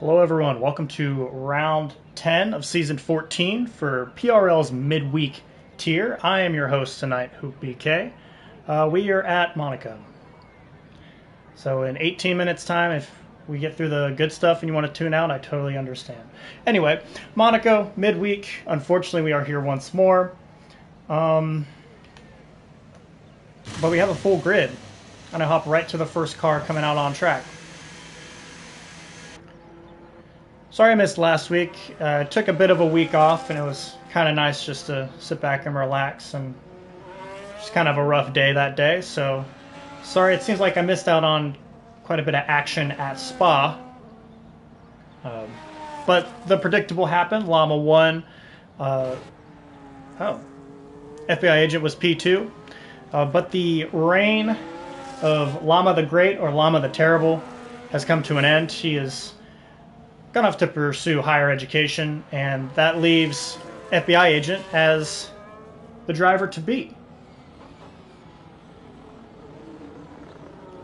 Hello, everyone. Welcome to round 10 of season 14 for PRL's midweek tier. I am your host tonight, Hoop BK. We are at Monaco. So, in 18 minutes' time, if we get through the good stuff and you want to tune out, I totally understand. Anyway, Monaco, midweek. Unfortunately, we are here once more. But we have a full grid. I'm going to hop right to the first car coming out on track. Sorry I missed last week. I took a bit of a week off, and it was kind of nice just to sit back and relax, and just kind of a rough day that day. So, sorry, it seems like I missed out on quite a bit of action at Spa. But the predictable happened. Llama won. FBI agent was P2. But the reign of Llama the Great, or Llama the Terrible, has come to an end. He is gone off to pursue higher education, and that leaves FBI agent as the driver to beat.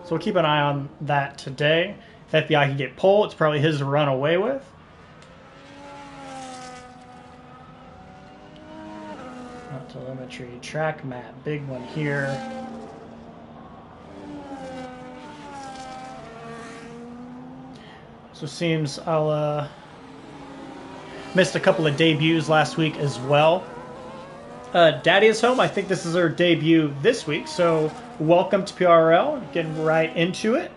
So we'll keep an eye on that today. If FBI can get pole, it's probably his to run away with. Not telemetry, track map, big one here. So it seems I'll missed a couple of debuts last week as well. Daddy is home. I think this is her debut this week, so welcome to PRL. Getting right into it.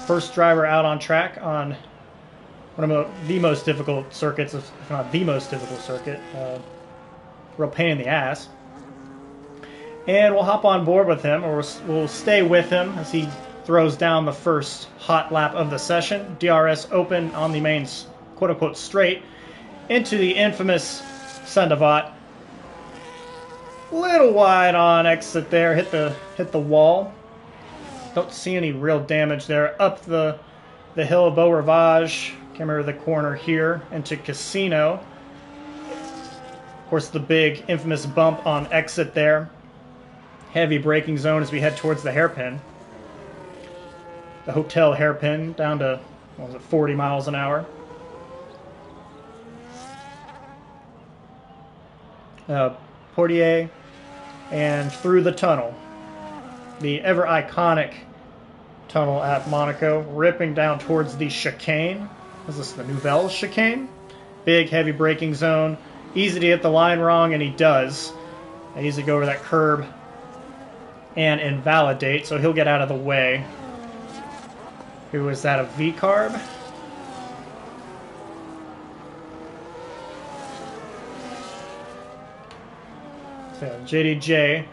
First driver out on track on one of the most difficult circuits, if not the most difficult circuit. Real pain in the ass. And we'll hop on board with him, or we'll stay with him as he throws down the first hot lap of the session. DRS open on the main quote-unquote straight into the infamous Sendavat. Little wide on exit there, hit the wall. Don't see any real damage there. Up the hill of Beau Rivage. Can't remember the corner here into Casino. Of course, the big infamous bump on exit there. Heavy braking zone as we head towards the hairpin. The hotel hairpin down to, 40 miles an hour. Portier, and through the tunnel. The ever iconic tunnel at Monaco, ripping down towards the chicane. Is this the Nouvelle chicane? Big, heavy braking zone. Easy to get the line wrong, and he does. Easy to go over that curb and invalidate, so he'll get out of the way. Who was that, a V-carb? So JDJ,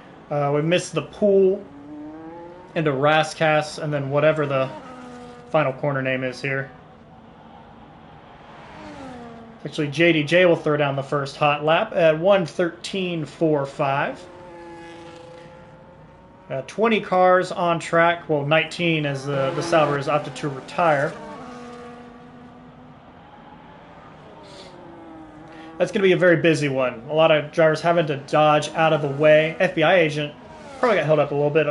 we missed the pool into Rascasse, and then whatever the final corner name is here. Actually, JDJ will throw down the first hot lap at 1:13.45. 20 cars on track. Well, 19 as the Salvers opted to retire. That's going to be a very busy one. A lot of drivers having to dodge out of the way. FBI agent probably got held up a little bit.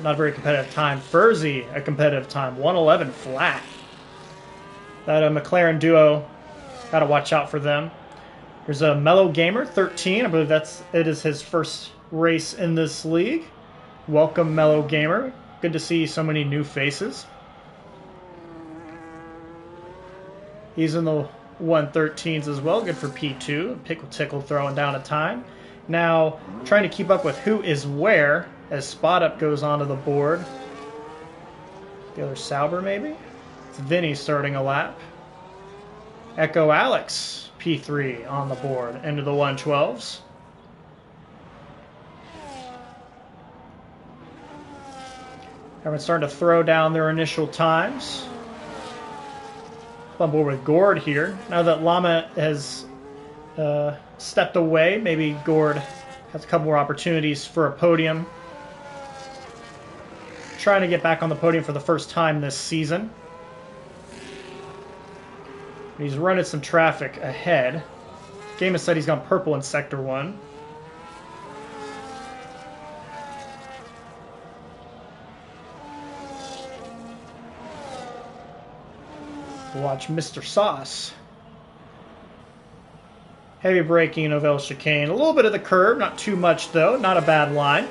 Not a very competitive time. Furzy, a competitive time. 1:11 flat. That McLaren duo, got to watch out for them. There's a Mellow Gamer, 13. I believe it is his first race in this league. Welcome, Mellow Gamer. Good to see so many new faces. He's in the 113s as well. Good for P2. Pickle Tickle throwing down a time. Now, trying to keep up with who is where as Spot Up goes onto the board. The other Sauber, maybe? It's Vinny starting a lap. Echo Alex, P3 on the board. Into the 112s. Everyone's starting to throw down their initial times. On board with Gord here. Now that Llama has stepped away, maybe Gord has a couple more opportunities for a podium. Trying to get back on the podium for the first time this season. He's running some traffic ahead. Game has said he's gone purple in Sector 1. Watch Mr. Sauce. Heavy braking, Novell chicane. A little bit of the curb, not too much though. Not a bad line.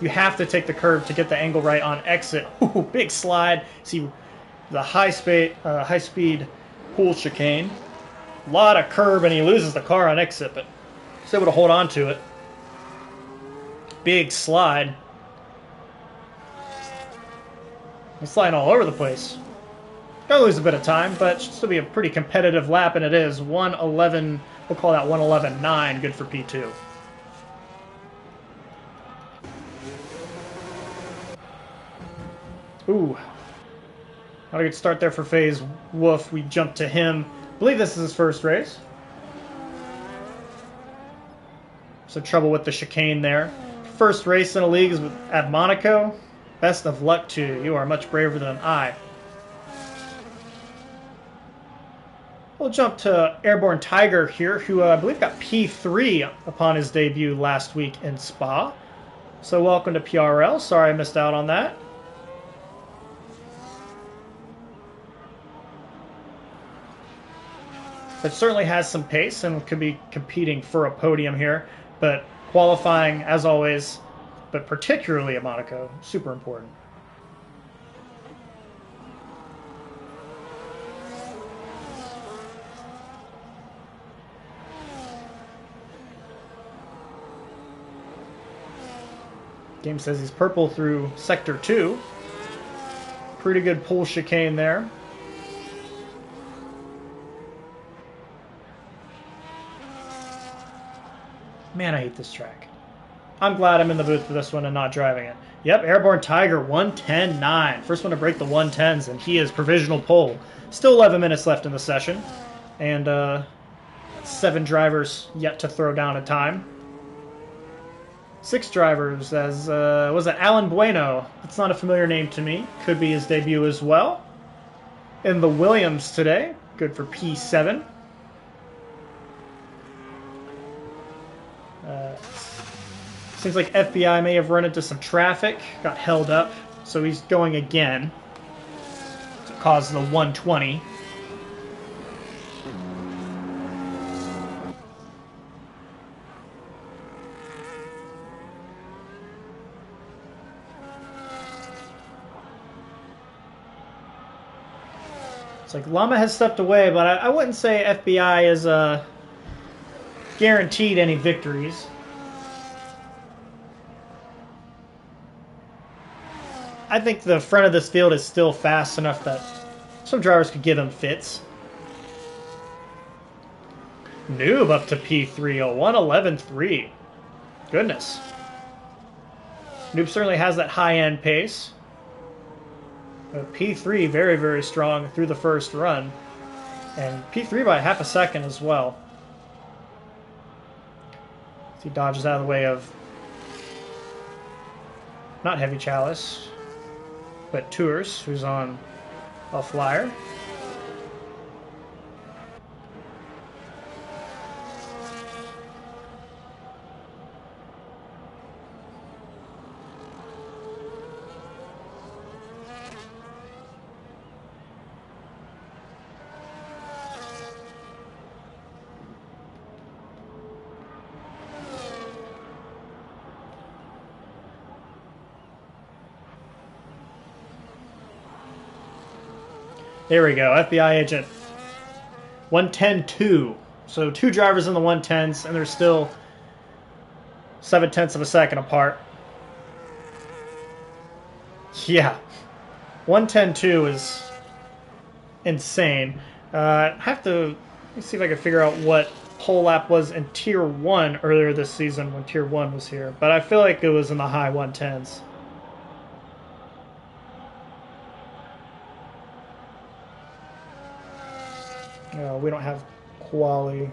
You have to take the curb to get the angle right on exit. Ooh, big slide. See the high speed pool chicane. A lot of curb, and he loses the car on exit, but he's able to hold on to it. Big slide. He's sliding all over the place. Gonna lose a bit of time, but should still be a pretty competitive lap, and it is 1:11. We'll call that 1:11.9. Good for P2. Ooh. Not a good start there for FaZe Wolf. We jump to him. I believe this is his first race. So trouble with the chicane there. First race in a league is at Monaco. Best of luck to you. You are much braver than I. We'll jump to Airborne Tiger here, who I believe got P3 upon his debut last week in Spa. So welcome to PRL. Sorry I missed out on that. But certainly has some pace and could be competing for a podium here. But qualifying, as always, but particularly at Monaco, super important. Game says he's purple through Sector 2. Pretty good pull chicane there. Man, I hate this track. I'm glad I'm in the booth for this one and not driving it. Yep, Airborne Tiger, 1:10.9. First one to break the 1:10s, and he is provisional pole. Still 11 minutes left in the session. And 7 drivers yet to throw down a time. 6 drivers, as was it Alan Bueno? It's not a familiar name to me. Could be his debut as well. In the Williams today, good for P7. Seems like FBI may have run into some traffic, got held up, so he's going again to cause the 120. It's like Llama has stepped away, but I wouldn't say FBI is guaranteed any victories. I think the front of this field is still fast enough that some drivers could give him fits. Noob up to P3, a 1:11.3. Goodness. Noob certainly has that high-end pace. But P3 very, very strong through the first run. And P3 by half a second as well. He dodges out of the way of not Heavy Chalice, but Tours, who's on a flyer. There we go, FBI agent. 1:10.2. So 2 drivers in the 1:10s, and they're still 0.7 of a second apart. Yeah. 1:10.2 is insane. I have to let me see if I can figure out what pole lap was in Tier 1 earlier this season when Tier 1 was here. But I feel like it was in the high 1:10s. We don't have quali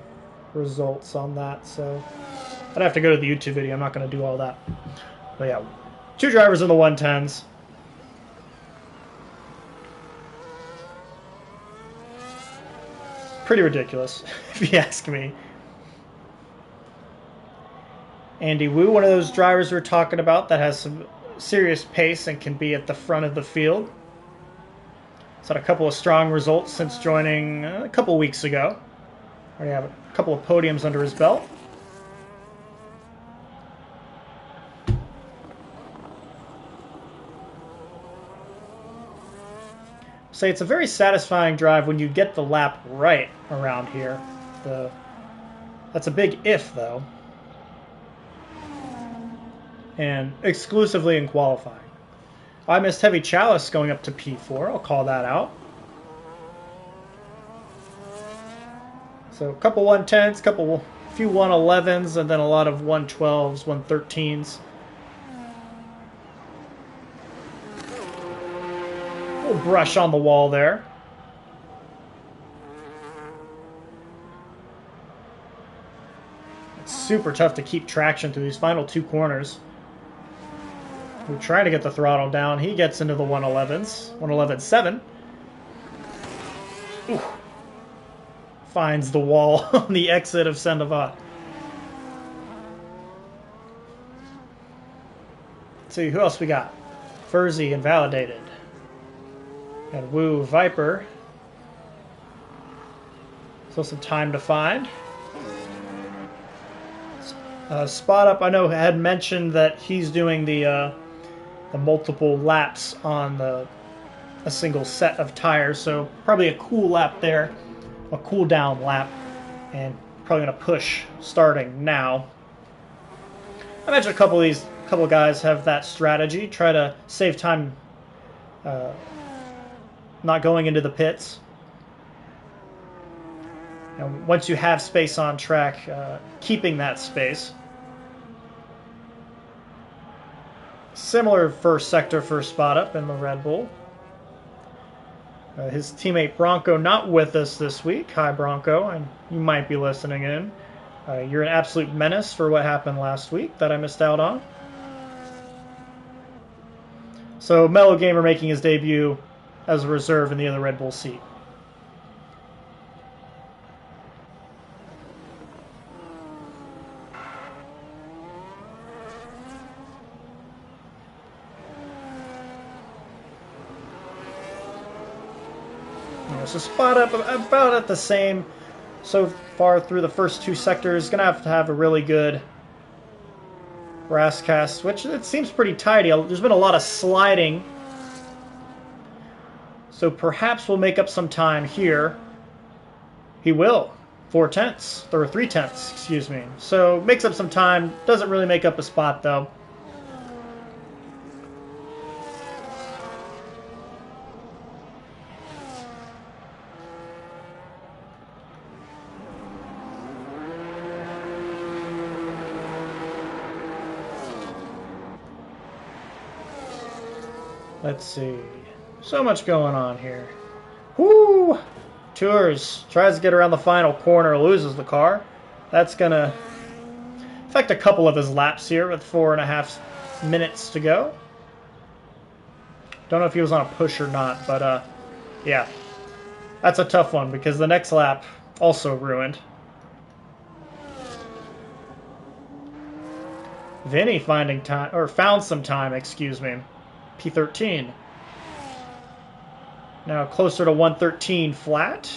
results on that, so I'd have to go to the YouTube video. I'm not going to do all that. But yeah, 2 drivers in the 1:10s. Pretty ridiculous, if you ask me. Andy Wu, one of those drivers we were talking about that has some serious pace and can be at the front of the field. He's had a couple of strong results since joining a couple weeks ago. Already have a couple of podiums under his belt. Say it's a very satisfying drive when you get the lap right around here. That's a big if, though. And exclusively in qualifying. I missed Heavy Chalice going up to P4. I'll call that out. So a couple 110s, few 111s, and then a lot of 112s, 113s. Little brush on the wall there. It's super tough to keep traction through these final two corners. We're trying to get the throttle down. He gets into the 111s. 111.7. Ooh. Finds the wall on the exit of Sendavat. Let's see, who else we got? Furzy invalidated. Got Woo Viper. Still some time to find. Spot Up, I know I had mentioned that he's doing the multiple laps on a single set of tires, so probably a cool lap there, a cool down lap, and probably going to push starting now. I imagine a couple of guys have that strategy, try to save time not going into the pits. And once you have space on track, keeping that space. Similar first sector for Spot Up in the Red Bull. His teammate Bronco not with us this week. Hi, Bronco, and you might be listening in. You're an absolute menace for what happened last week that I missed out on. So Mellow Gamer making his debut as a reserve in the other Red Bull seat. So Spot Up about at the same so far through the first two sectors. Going to have a really good brass cast, which it seems pretty tidy. There's been a lot of sliding, so perhaps we'll make up some time here. He will. 4/10, or 3/10, excuse me. So makes up some time. Doesn't really make up a spot though. Let's see. So much going on here. Woo! Tours tries to get around the final corner, loses the car. That's going to affect a couple of his laps here with 4.5 minutes to go. Don't know if he was on a push or not, but yeah. That's a tough one because the next lap also ruined. Vinny found some time, excuse me. P13. Now closer to 113 flat.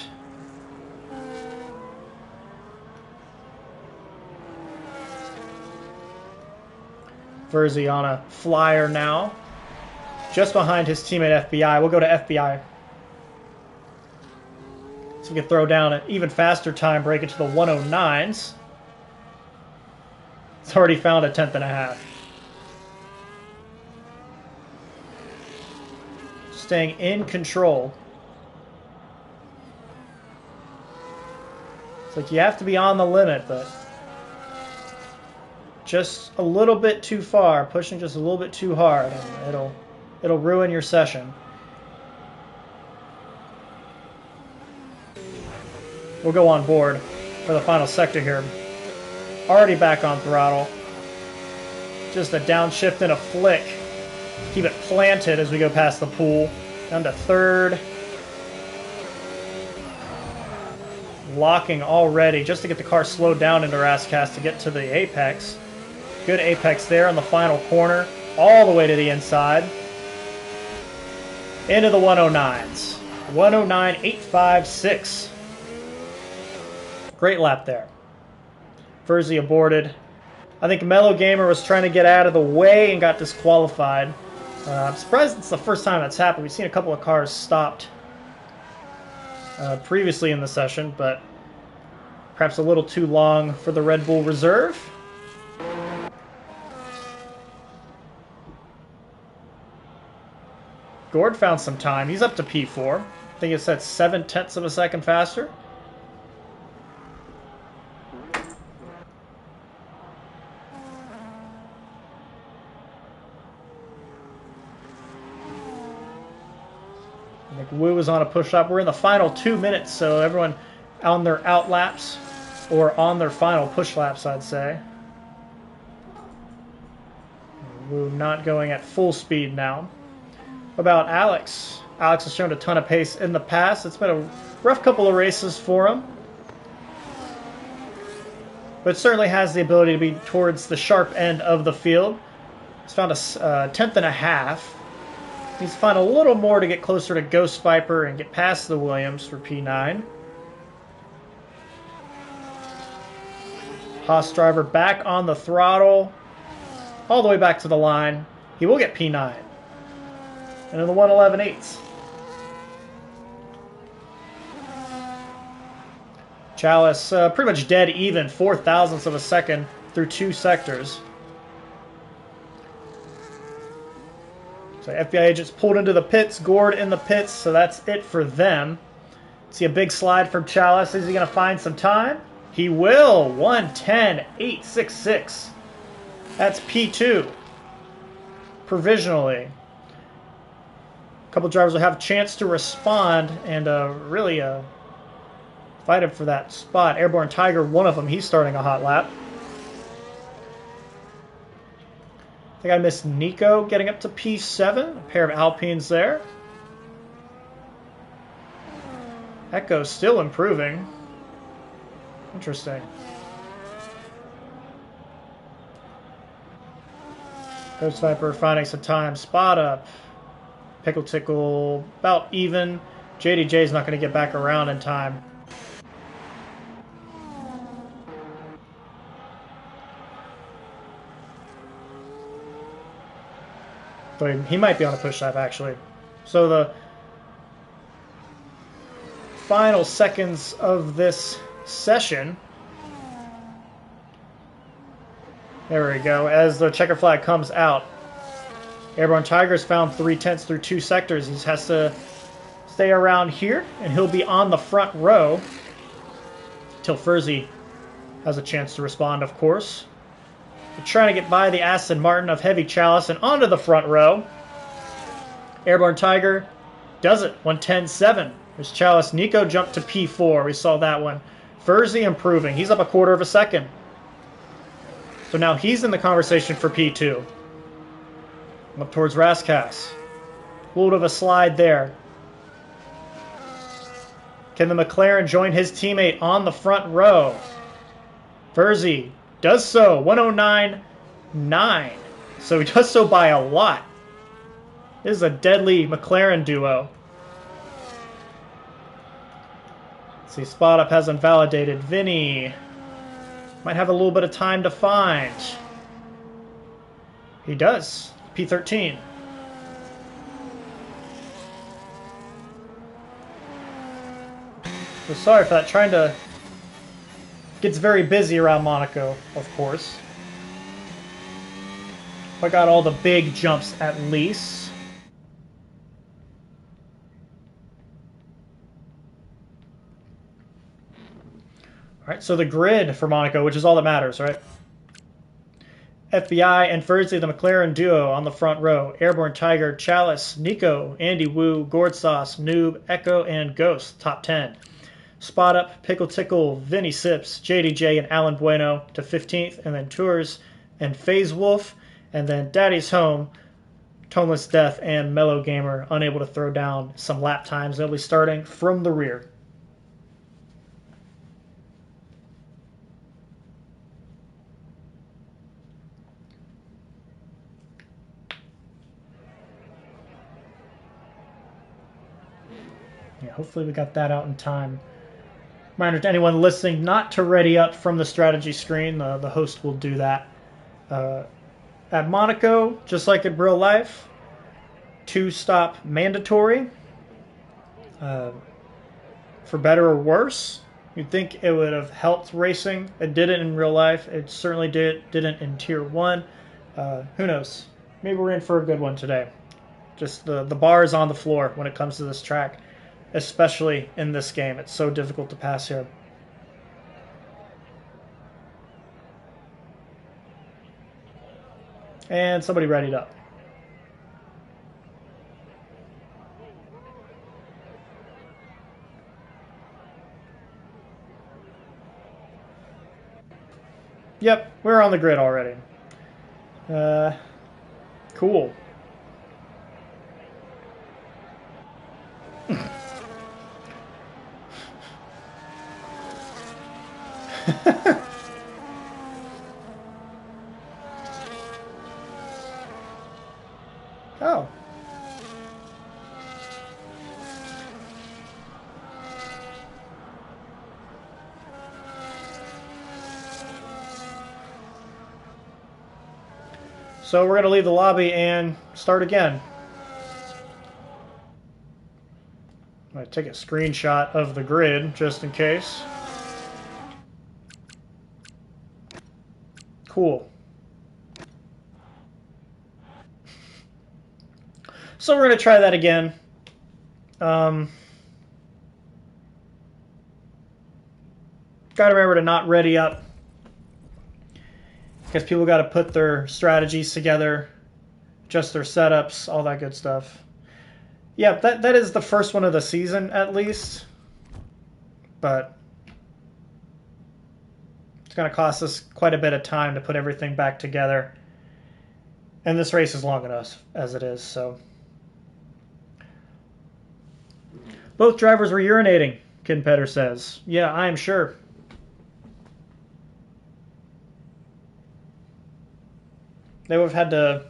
Furzy on a flyer now. Just behind his teammate FBI. We'll go to FBI. So we can throw down an even faster time, break it to the 109s. It's already found a 10.5. Staying in control. It's like you have to be on the limit, but just a little bit too far, pushing just a little bit too hard, and it'll ruin your session. We'll go on board for the final sector here. Already back on throttle. Just a downshift and a flick. Keep it planted as we go past the pool. Down to third. Locking already just to get the car slowed down into Rascast to get to the apex. Good apex there on the final corner. All the way to the inside. Into the 109s. 109.856. Great lap there. Verzi aborted. I think Mellow Gamer was trying to get out of the way and got disqualified. I'm surprised it's the first time that's happened. We've seen a couple of cars stopped previously in the session, but perhaps a little too long for the Red Bull Reserve. Gord found some time. He's up to P4. I think it's at 0.7 of a second faster. I think Wu is on a push up. We're in the final 2 minutes, so everyone on their out laps or on their final push laps, I'd say. Wu not going at full speed now. What about Alex? Alex has shown a ton of pace in the past. It's been a rough couple of races for him, but certainly has the ability to be towards the sharp end of the field. He's found a tenth and a half. Needs to find a little more to get closer to Ghost Viper and get past the Williams for P9. Haas driver back on the throttle, all the way back to the line. He will get P9. And in the 111.8s. Chalice pretty much dead even, 0.4 of a second through 2 sectors. So FBI agents pulled into the pits, Gord in the pits, so that's it for them. See a big slide from Chalice. Is he going to find some time? He will. 110.866. That's P2. Provisionally. A couple drivers will have a chance to respond and really fight him for that spot. Airborne Tiger, one of them, he's starting a hot lap. I think I missed Nico getting up to P7. A pair of Alpines there. Echo still improving. Interesting. Ghost Viper finding some time. Spot up. Pickle Tickle about even. JDJ's not going to get back around in time. But he might be on a push lap, actually. So the final seconds of this session. There we go. As the checker flag comes out. Airborne Tiger's found 0.3 through 2 sectors. He has to stay around here, and he'll be on the front row till Furzy has a chance to respond, of course. We're trying to get by the Aston Martin of Heavy Chalice and onto the front row. Airborne Tiger does it. 110.7. There's Chalice. Nico jumped to P4. We saw that one. Furzy improving. He's up 1/4 of a second. So now he's in the conversation for P2. Up towards Raskas. A little bit of a slide there. Can the McLaren join his teammate on the front row? Furzy does so. 109.9. So he does so by a lot. This is a deadly McLaren duo. Let's see, Spot Up has invalidated. Vinny might have a little bit of time to find. He does. P13. So sorry for that. Trying to... Gets very busy around Monaco, of course. I got all the big jumps at least. Alright, so the grid for Monaco, which is all that matters, right? FBI and Furzy, the McLaren duo on the front row. Airborne Tiger, Chalice, Nico, Andy Wu, Gord Sauce, Noob, Echo, and Ghost, top 10. Spot Up, Pickle Tickle, Vinny Sips, JDJ, and Alan Bueno to 15th, and then Tours and FaZe Wolf, and then Daddy's Home, Toneless Death, and Mellow Gamer unable to throw down some lap times. They'll be starting from the rear. hopefully we got that out in time. Reminder to anyone listening not to ready up from the strategy screen. The host will do that. At Monaco, just like in real life, 2-stop mandatory. For better or worse, you'd think it would have helped racing. It didn't in real life. It certainly didn't in Tier 1. Who knows? Maybe we're in for a good one today. Just the bar is on the floor when it comes to this track, especially in this game. It's so difficult to pass here. And somebody readied up. Yep, we're on the grid already. Cool. Oh. So we're going to leave the lobby and start again. I'm going to take a screenshot of the grid just in case. Cool. So we're going to try that again. Got to remember to not ready up, because people got to put their strategies together, adjust their setups, all that good stuff. Yeah, that is the first one of the season, at least. But it's going to cost us quite a bit of time to put everything back together. And this race is long enough as it is, so. Both drivers were urinating, Kinpetter says. Yeah, I am sure. They would have had to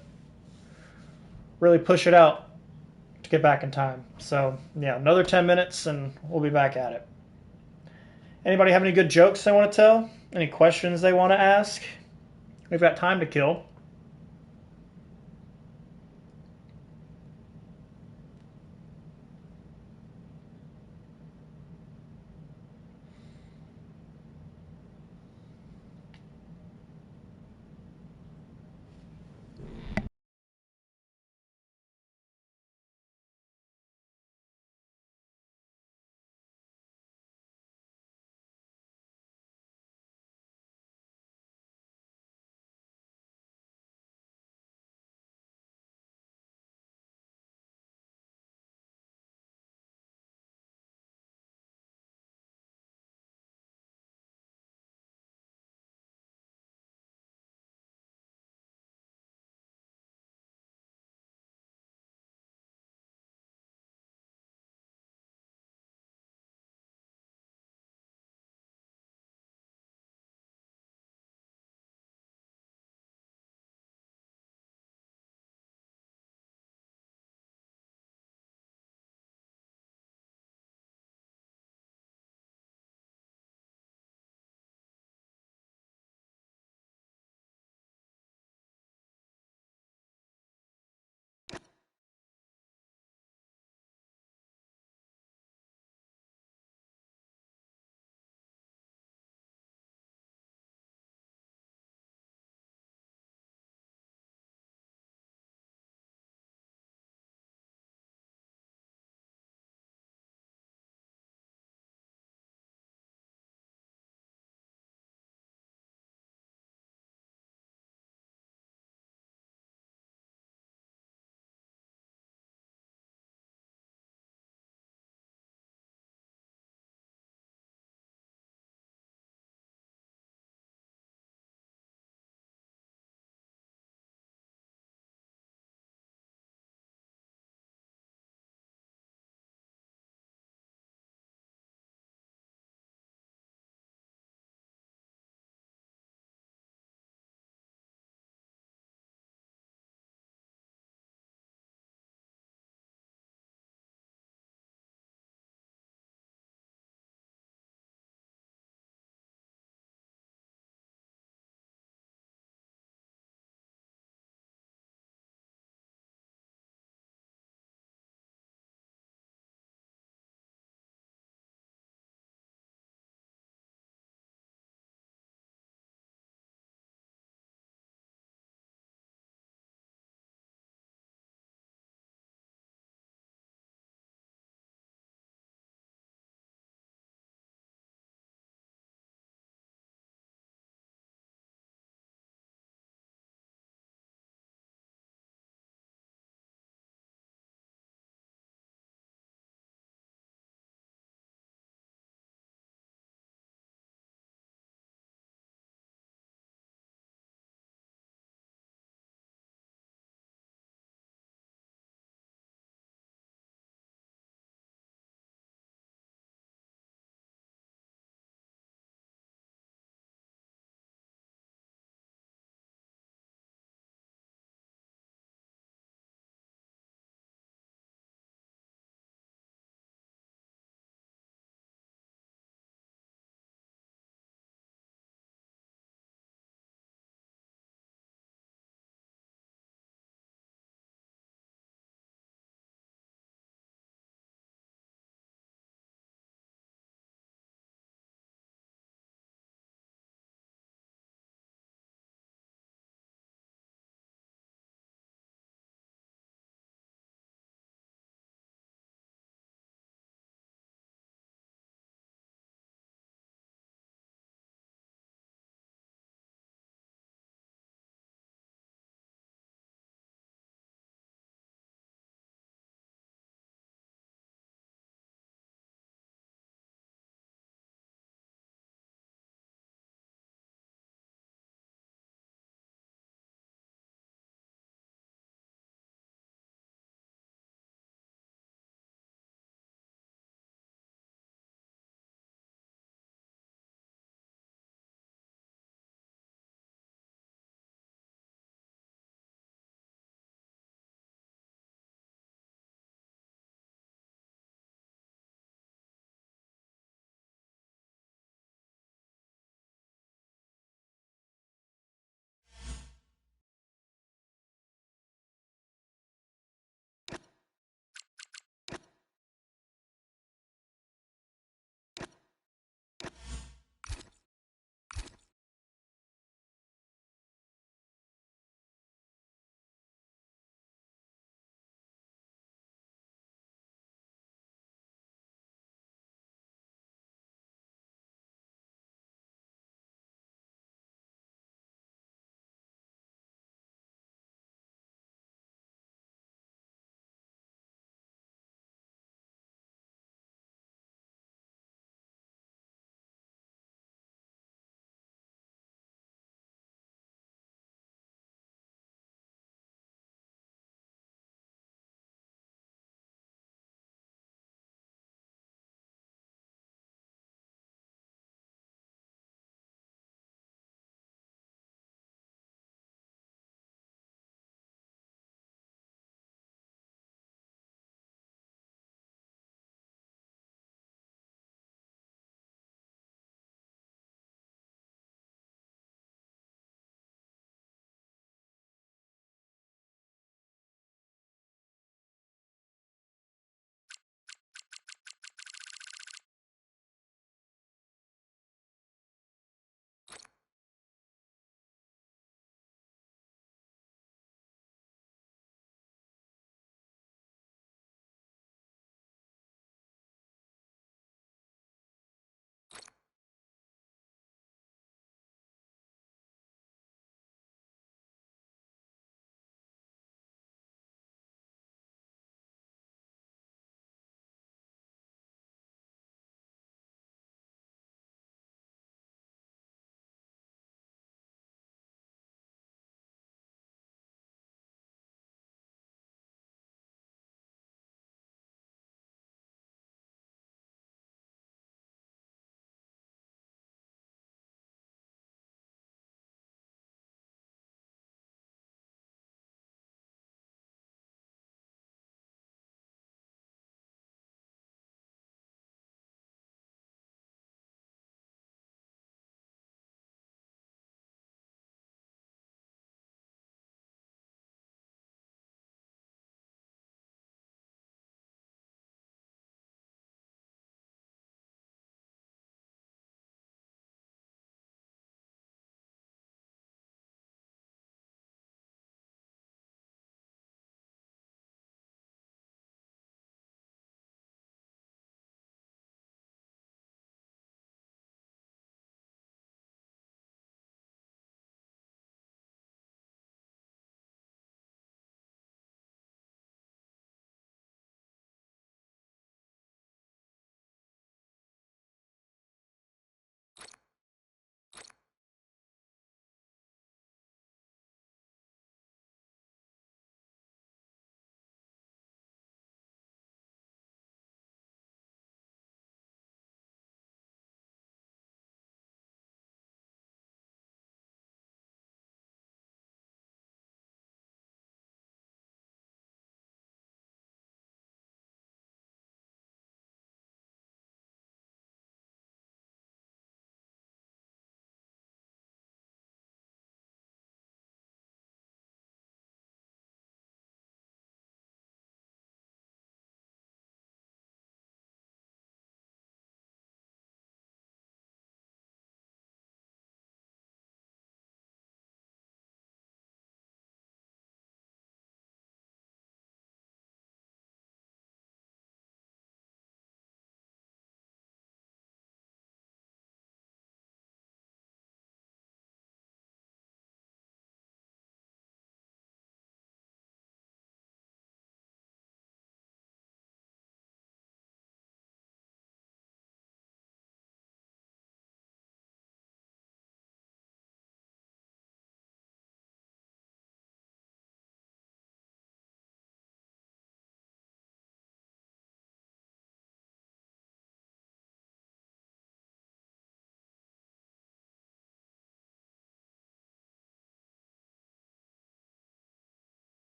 really push it out to get back in time. So, yeah, another 10 minutes and we'll be back at it. Anybody have any good jokes they want to tell? Any questions they want to ask? We've got time to kill.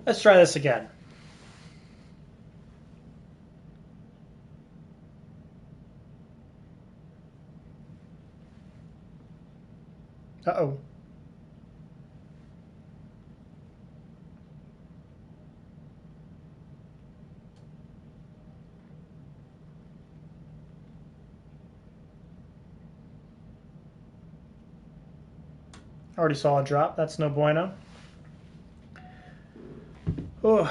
Let's try this again. Uh-oh. Already saw a drop. That's no bueno. Oh.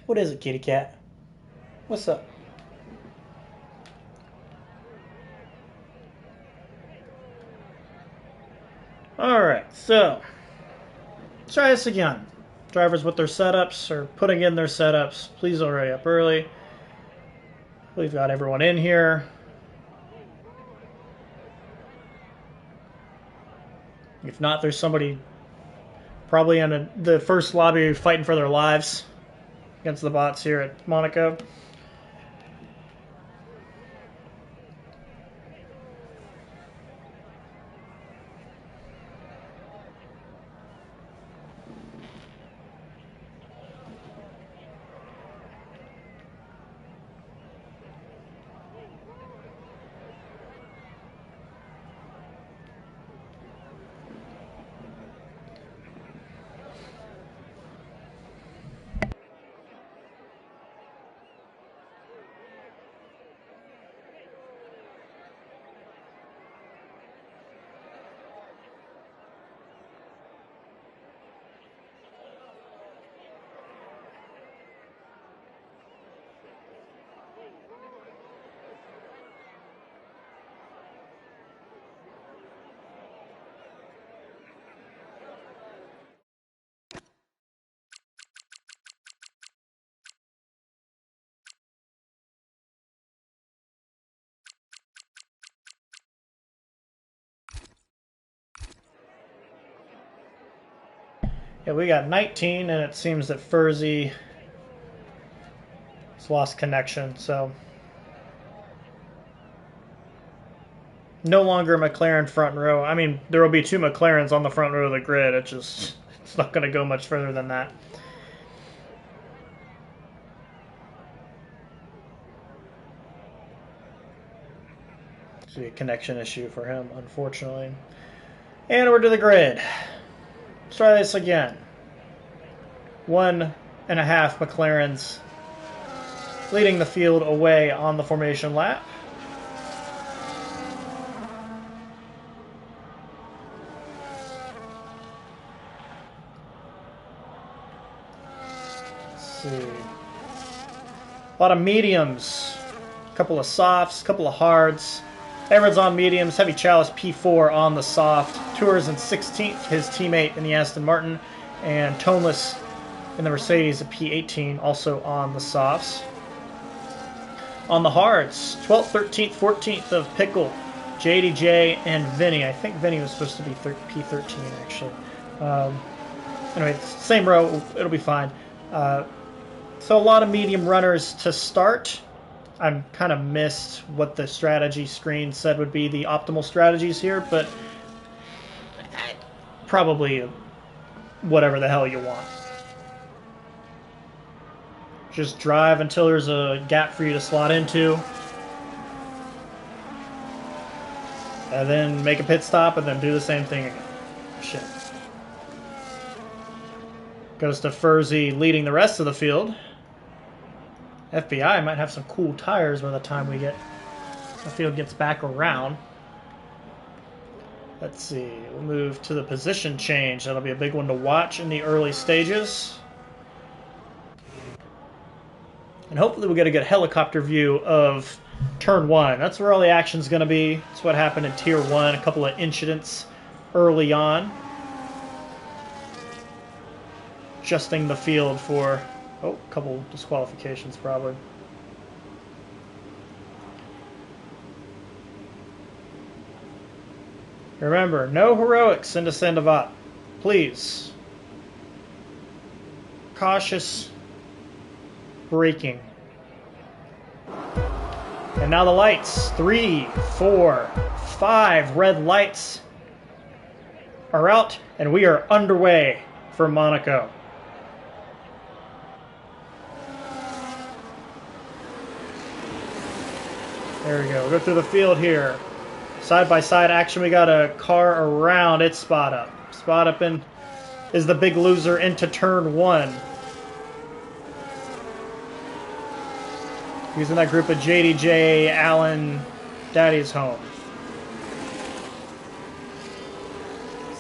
What is it, kitty cat? What's up? Alright, so let's try this again. Drivers with their setups or putting in their setups, please hurry up early. We've got everyone in here. If not, there's somebody probably in the first lobby fighting for their lives against the bots here at Monaco. Yeah, we got 19, and it seems that Furzy has lost connection, so no longer McLaren front row. I mean, there will be 2 McLarens on the front row of the grid. It's not going to go much further than that. See a connection issue for him, unfortunately. And we're to the grid. Let's try this again. 1.5 McLarens leading the field away on the formation lap. Let's see. A lot of mediums, a couple of softs, a couple of hards. Everyone's on mediums. Heavy Chalice P4 on the soft. Tours in 16th, his teammate in the Aston Martin. And Toneless in the Mercedes at P18, also on the softs. On the hards, 12th, 13th, 14th of Pickle, JDJ, and Vinny. I think Vinny was supposed to be P13, actually. Anyway, same row. It'll be fine. So a lot of medium runners to start. I kind of missed what the strategy screen said would be the optimal strategies here, but probably whatever the hell you want. Just drive until there's a gap for you to slot into. And then make a pit stop and then do the same thing again. Shit. Goes to Furzy leading the rest of the field. FBI might have some cool tires by the time the field gets back around. Let's see. We'll move to the position change. That'll be a big one to watch in the early stages. And hopefully we'll get a good helicopter view of Turn 1. That's where all the action's going to be. That's what happened in Tier 1. A couple of incidents early on. Adjusting the field for... Oh, a couple disqualifications probably. Remember, no heroics into Sandoval. Please. Cautious braking. And now the lights. 3, 4, 5 red lights are out, and we are underway for Monaco. There we go. We'll go through the field here. Side-by-side action. We got a car around. It's Spot Up. Spot Up is the big loser into turn 1. Using that group of JDJ, Allen, Daddy's Home.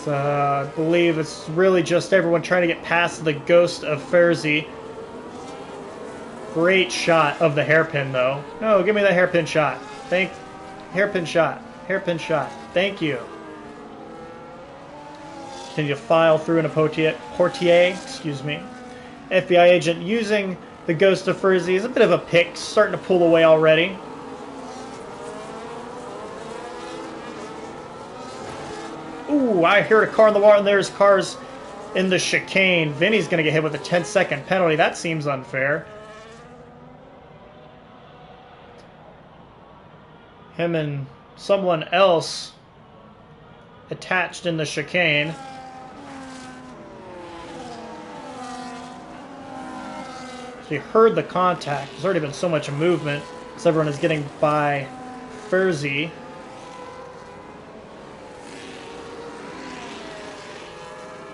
So I believe it's really just everyone trying to get past the ghost of Ferzi. Great shot of the hairpin, though. No, give me that hairpin shot. Hairpin shot. Hairpin shot. Thank you. Continue to file through in a portier. Excuse me. FBI agent using the ghost of Ferzi is a bit of a pick, starting to pull away already. Ooh, I heard a car in the water, and there's cars in the chicane. Vinny's going to get hit with a 10-second penalty. That seems unfair. Him and someone else attached in the chicane. So you heard the contact. There's already been so much movement, so everyone is getting by Ferzi.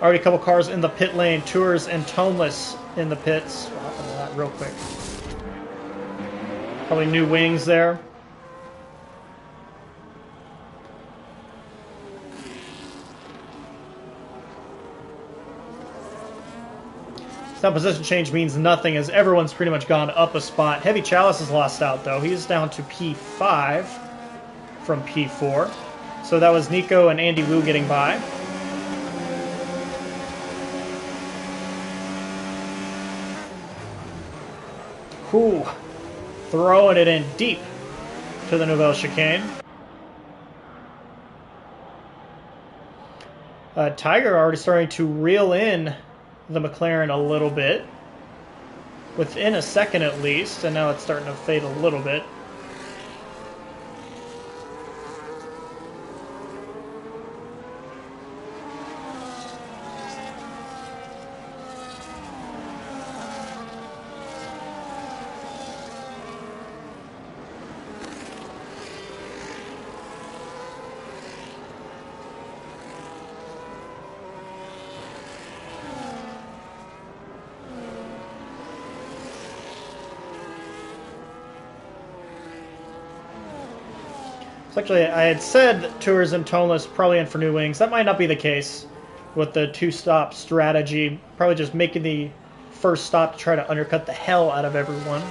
Already a couple cars in the pit lane. Tours and Toneless in the pits. We'll hop into that real quick. Probably new wings there. That position change means nothing as everyone's pretty much gone up a spot. Heavy Chalice has lost out though. He's down to P5 from P4. So that was Nico and Andy Wu getting by. Ooh, throwing it in deep to the Nouvelle Chicane. Tiger already starting to reel in the McLaren a little bit. Within a second at least, and now it's starting to fade a little bit. So actually, I had said that Tours and Toneless probably in for new wings. That might not be the case with the two-stop strategy. Probably just making the first stop to try to undercut the hell out of everyone.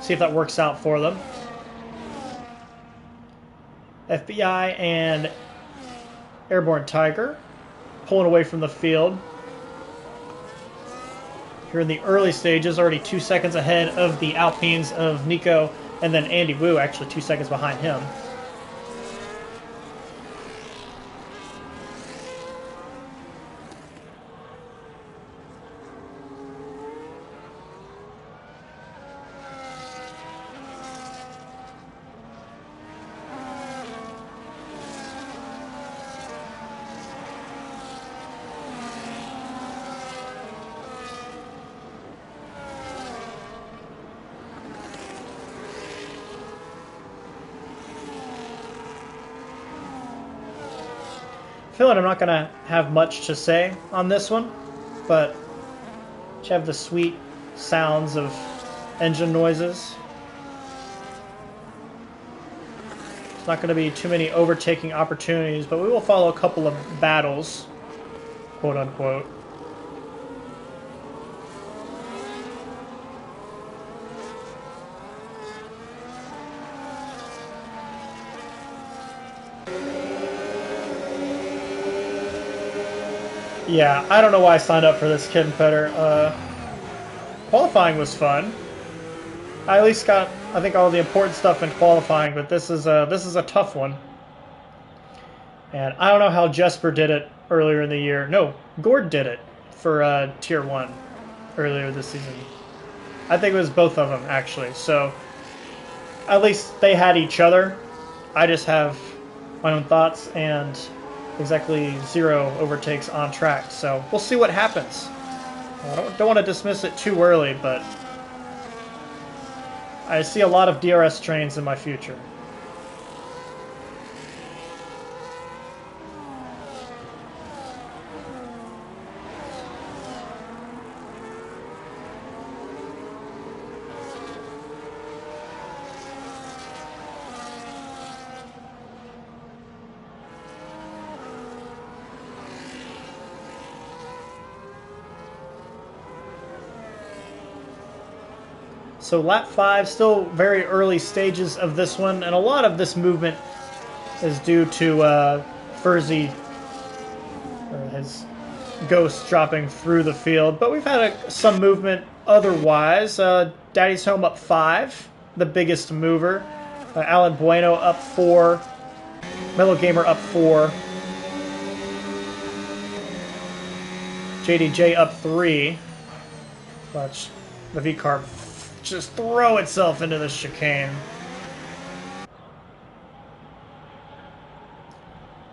See if that works out for them. FBI and Airborne Tiger pulling away from the field. Here in the early stages, already 2 seconds ahead of the Alpines of Nico, and then Andy Wu actually 2 seconds behind him. I feel like I'm not going to have much to say on this one, but you have the sweet sounds of engine noises. It's not going to be too many overtaking opportunities, but we will follow a couple of battles, quote unquote. Yeah, I don't know why I signed up for this Kid-Petter. Qualifying was fun. I at least got, I think, all the important stuff in qualifying, but this is a tough one. And I don't know how Jesper did it earlier in the year. No, Gord did it for Tier 1 earlier this season. I think it was both of them, actually. So at least they had each other. I just have my own thoughts and exactly 0 overtakes on track. So we'll see what happens. I don't want to dismiss it too early, but I see a lot of DRS trains in my future. So lap 5, still very early stages of this one, and a lot of this movement is due to Furzy, or his ghost dropping through the field. But we've had some movement otherwise. Daddy's Home up 5, the biggest mover. Alan Bueno up 4. Mellow Gamer up 4. JDJ up 3. Watch the V-Carb just throw itself into the chicane.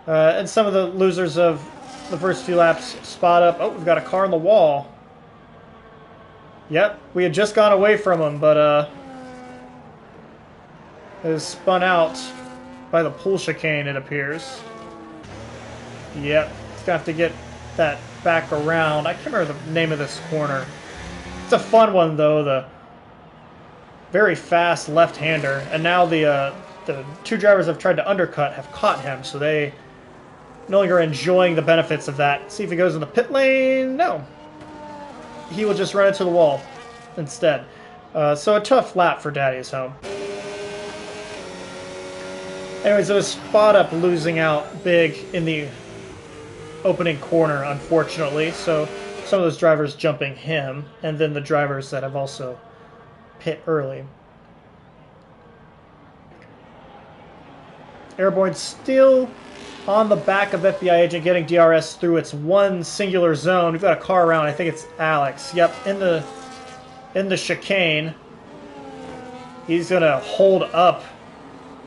And some of the losers of the first few laps spot up. Oh, we've got a car on the wall. Yep, we had just gone away from him, but it was spun out by the pool chicane, it appears. Yep, it's gonna have to get that back around. I can't remember the name of this corner. It's a fun one, though. The very fast left-hander, and now the 2 drivers have tried to undercut have caught him, so they no longer enjoying the benefits of that. See if he goes in the pit lane. No, he will just run into the wall instead. So a tough lap for Daddy's Home. Anyways, it was spot up losing out big in the opening corner, unfortunately. So some of those drivers jumping him, and then the drivers that have also pit early. Airborne still on the back of FBI Agent, getting DRS through its one singular zone. We've got a car around. I think it's Alex. Yep, in the chicane. He's going to hold up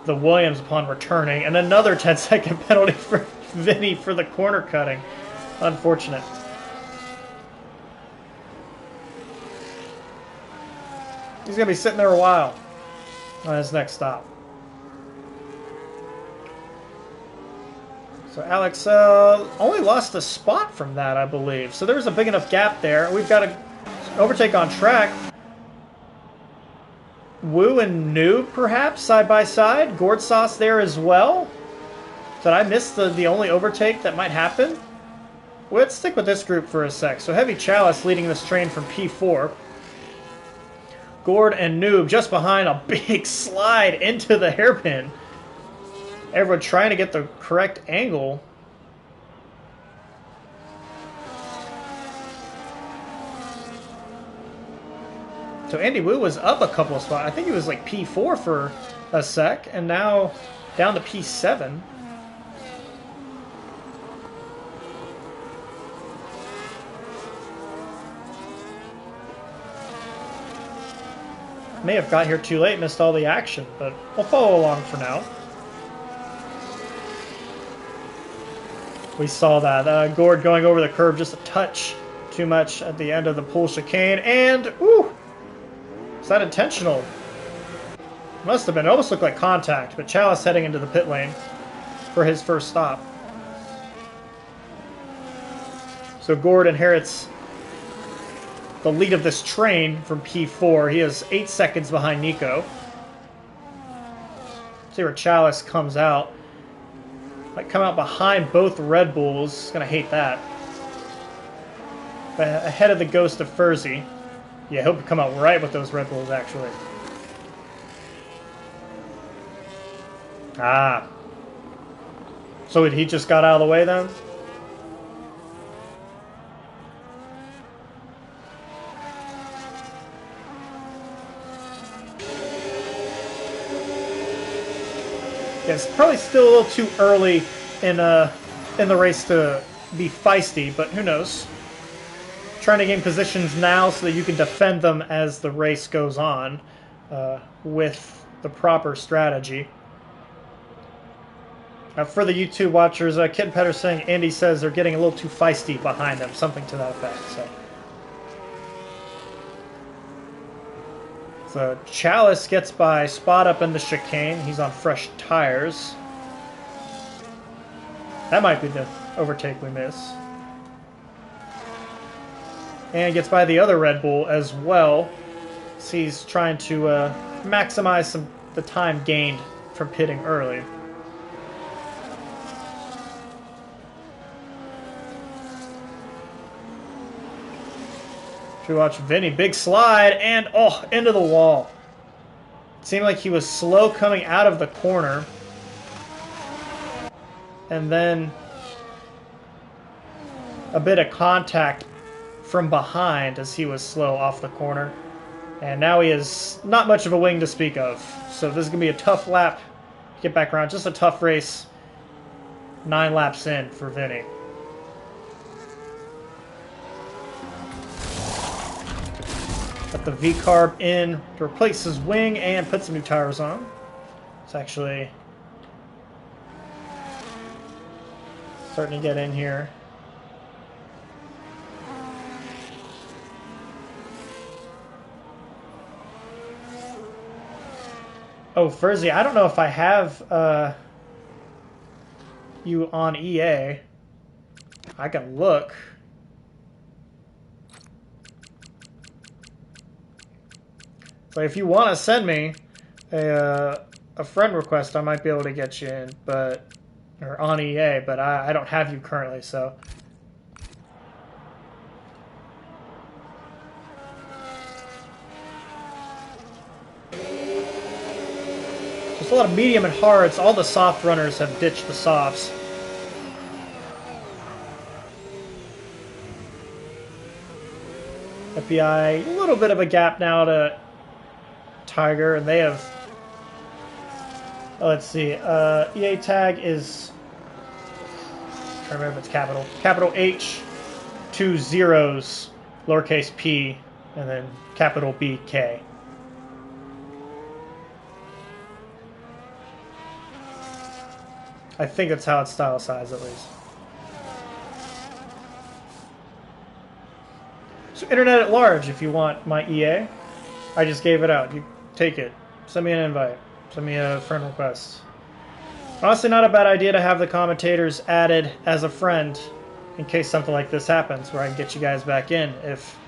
the Williams upon returning. And another 10-second penalty for Vinny for the corner cutting. Unfortunate. He's going to be sitting there a while on his next stop. So Alex only lost a spot from that, I believe. So there's a big enough gap there. We've got an overtake on track. Wu and Noob, perhaps, side by side. Gourd Sauce there as well. Did I miss the only overtake that might happen? Well, let's stick with this group for a sec. So Heavy Chalice leading this train from P4. Gord and Noob just behind a big slide into the hairpin. Everyone trying to get the correct angle. So Andy Wu was up a couple of spots. I think he was like P4 for a sec, and now down to P7. May have got here too late, missed all the action, but we'll follow along for now. We saw that. Gord going over the curb just a touch too much at the end of the pool chicane, and, ooh! Is that intentional? Must have been. It almost looked like contact, but Chalice heading into the pit lane for his first stop. So Gord inherits the lead of this train from P4. He is 8 seconds behind Nico. See where Chalice comes out. Might come out behind both Red Bulls. Gonna hate that. But ahead of the Ghost of Furzy. Yeah, he'll come out right with those Red Bulls, actually. Ah. So he just got out of the way, then? Yeah, it's probably still a little too early in the race to be feisty, but who knows? trying to gain positions now so that you can defend them as the race goes on with the proper strategy. For the YouTube watchers, Kid Petter saying Andy says they're getting a little too feisty behind them, something to that effect. So Chalice gets by Spot up in the chicane. He's on fresh tires. That might be the overtake we miss. And gets by the other Red Bull as well. So he's trying to maximize the time gained from pitting early. We watch Vinny, big slide, and into the wall. It seemed like he was slow coming out of the corner. And then a bit of contact from behind as he was slow off the corner. And now he has not much of a wing to speak of. So this is going to be a tough lap to get back around. Just a tough race. 9 laps in for Vinny. Got the V-carb in to replace his wing and put some new tires on. It's actually starting to get in here. Oh, Furzy, I don't know if I have you on EA. I can look. So if you want to send me a friend request, I might be able to get you in, or on EA, but I don't have you currently, so. There's a lot of medium and hards. All the soft runners have ditched the softs. FBI, a little bit of a gap now to Tiger, and they have, let's see, EA tag is, I can't remember if it's capital H, 2 zeros, lowercase p, and then capital B, K. I think that's how it's italicized, at least. So Internet at Large, if you want my EA, I just gave it out. You take it. Send me an invite. Send me a friend request. Honestly, not a bad idea to have the commentators added as a friend in case something like this happens, where I can get you guys back in if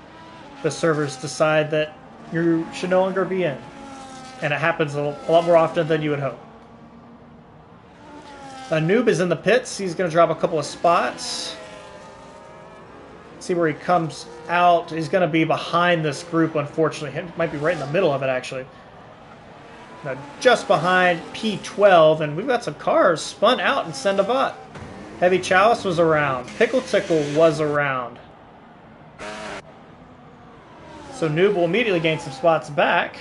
the servers decide that you should no longer be in. And it happens a lot more often than you would hope. Noob is in the pits. He's going to drop a couple of spots. See where he comes out. He's going to be behind this group, unfortunately. He might be right in the middle of it, actually. Now, just behind P12, and we've got some cars spun out and send a bot. Heavy Chalice was around. Pickle Tickle was around. So Noob will immediately gain some spots back.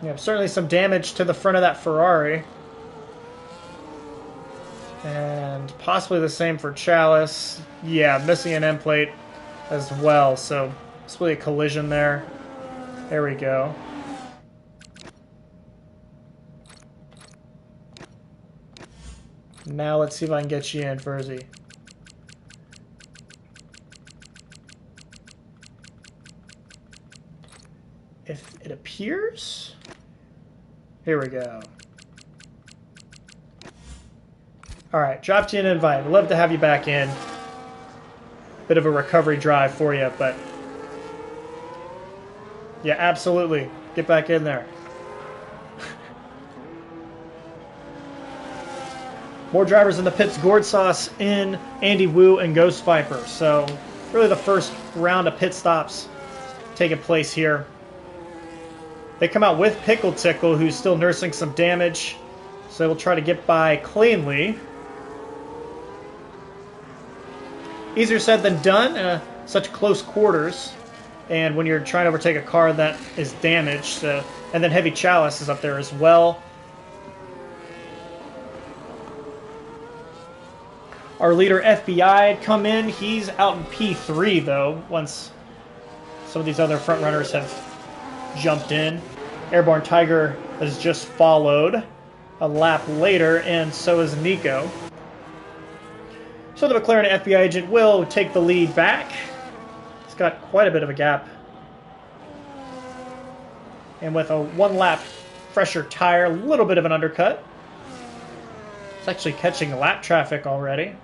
Yeah, certainly some damage to the front of that Ferrari. And possibly the same for Chalice. Yeah, missing an end plate as well, so it's really a collision there. There we go. Now let's see if I can get you in, Furzy. If it appears... Here we go. Alright, dropped you an invite. I'd love to have you back in. Bit of a recovery drive for you, but... Yeah, absolutely. Get back in there. More drivers in the pits. Gourd Sauce in, Andy Wu, and Ghost Viper. So, really the first round of pit stops taking place here. They come out with Pickle Tickle, who's still nursing some damage. So we'll try to get by cleanly. easier said than done in such close quarters. And when you're trying to overtake a car that is damaged, and then Heavy Chalice is up there as well. Our leader FBI had come in. He's out in P3 though, once some of these other front runners have jumped in. Airborne Tiger has just followed a lap later, and so is Nico. So the McLaren FBI agent will take the lead back. He's got quite a bit of a gap. And with a one lap fresher tire, a little bit of an undercut. It's actually catching lap traffic already.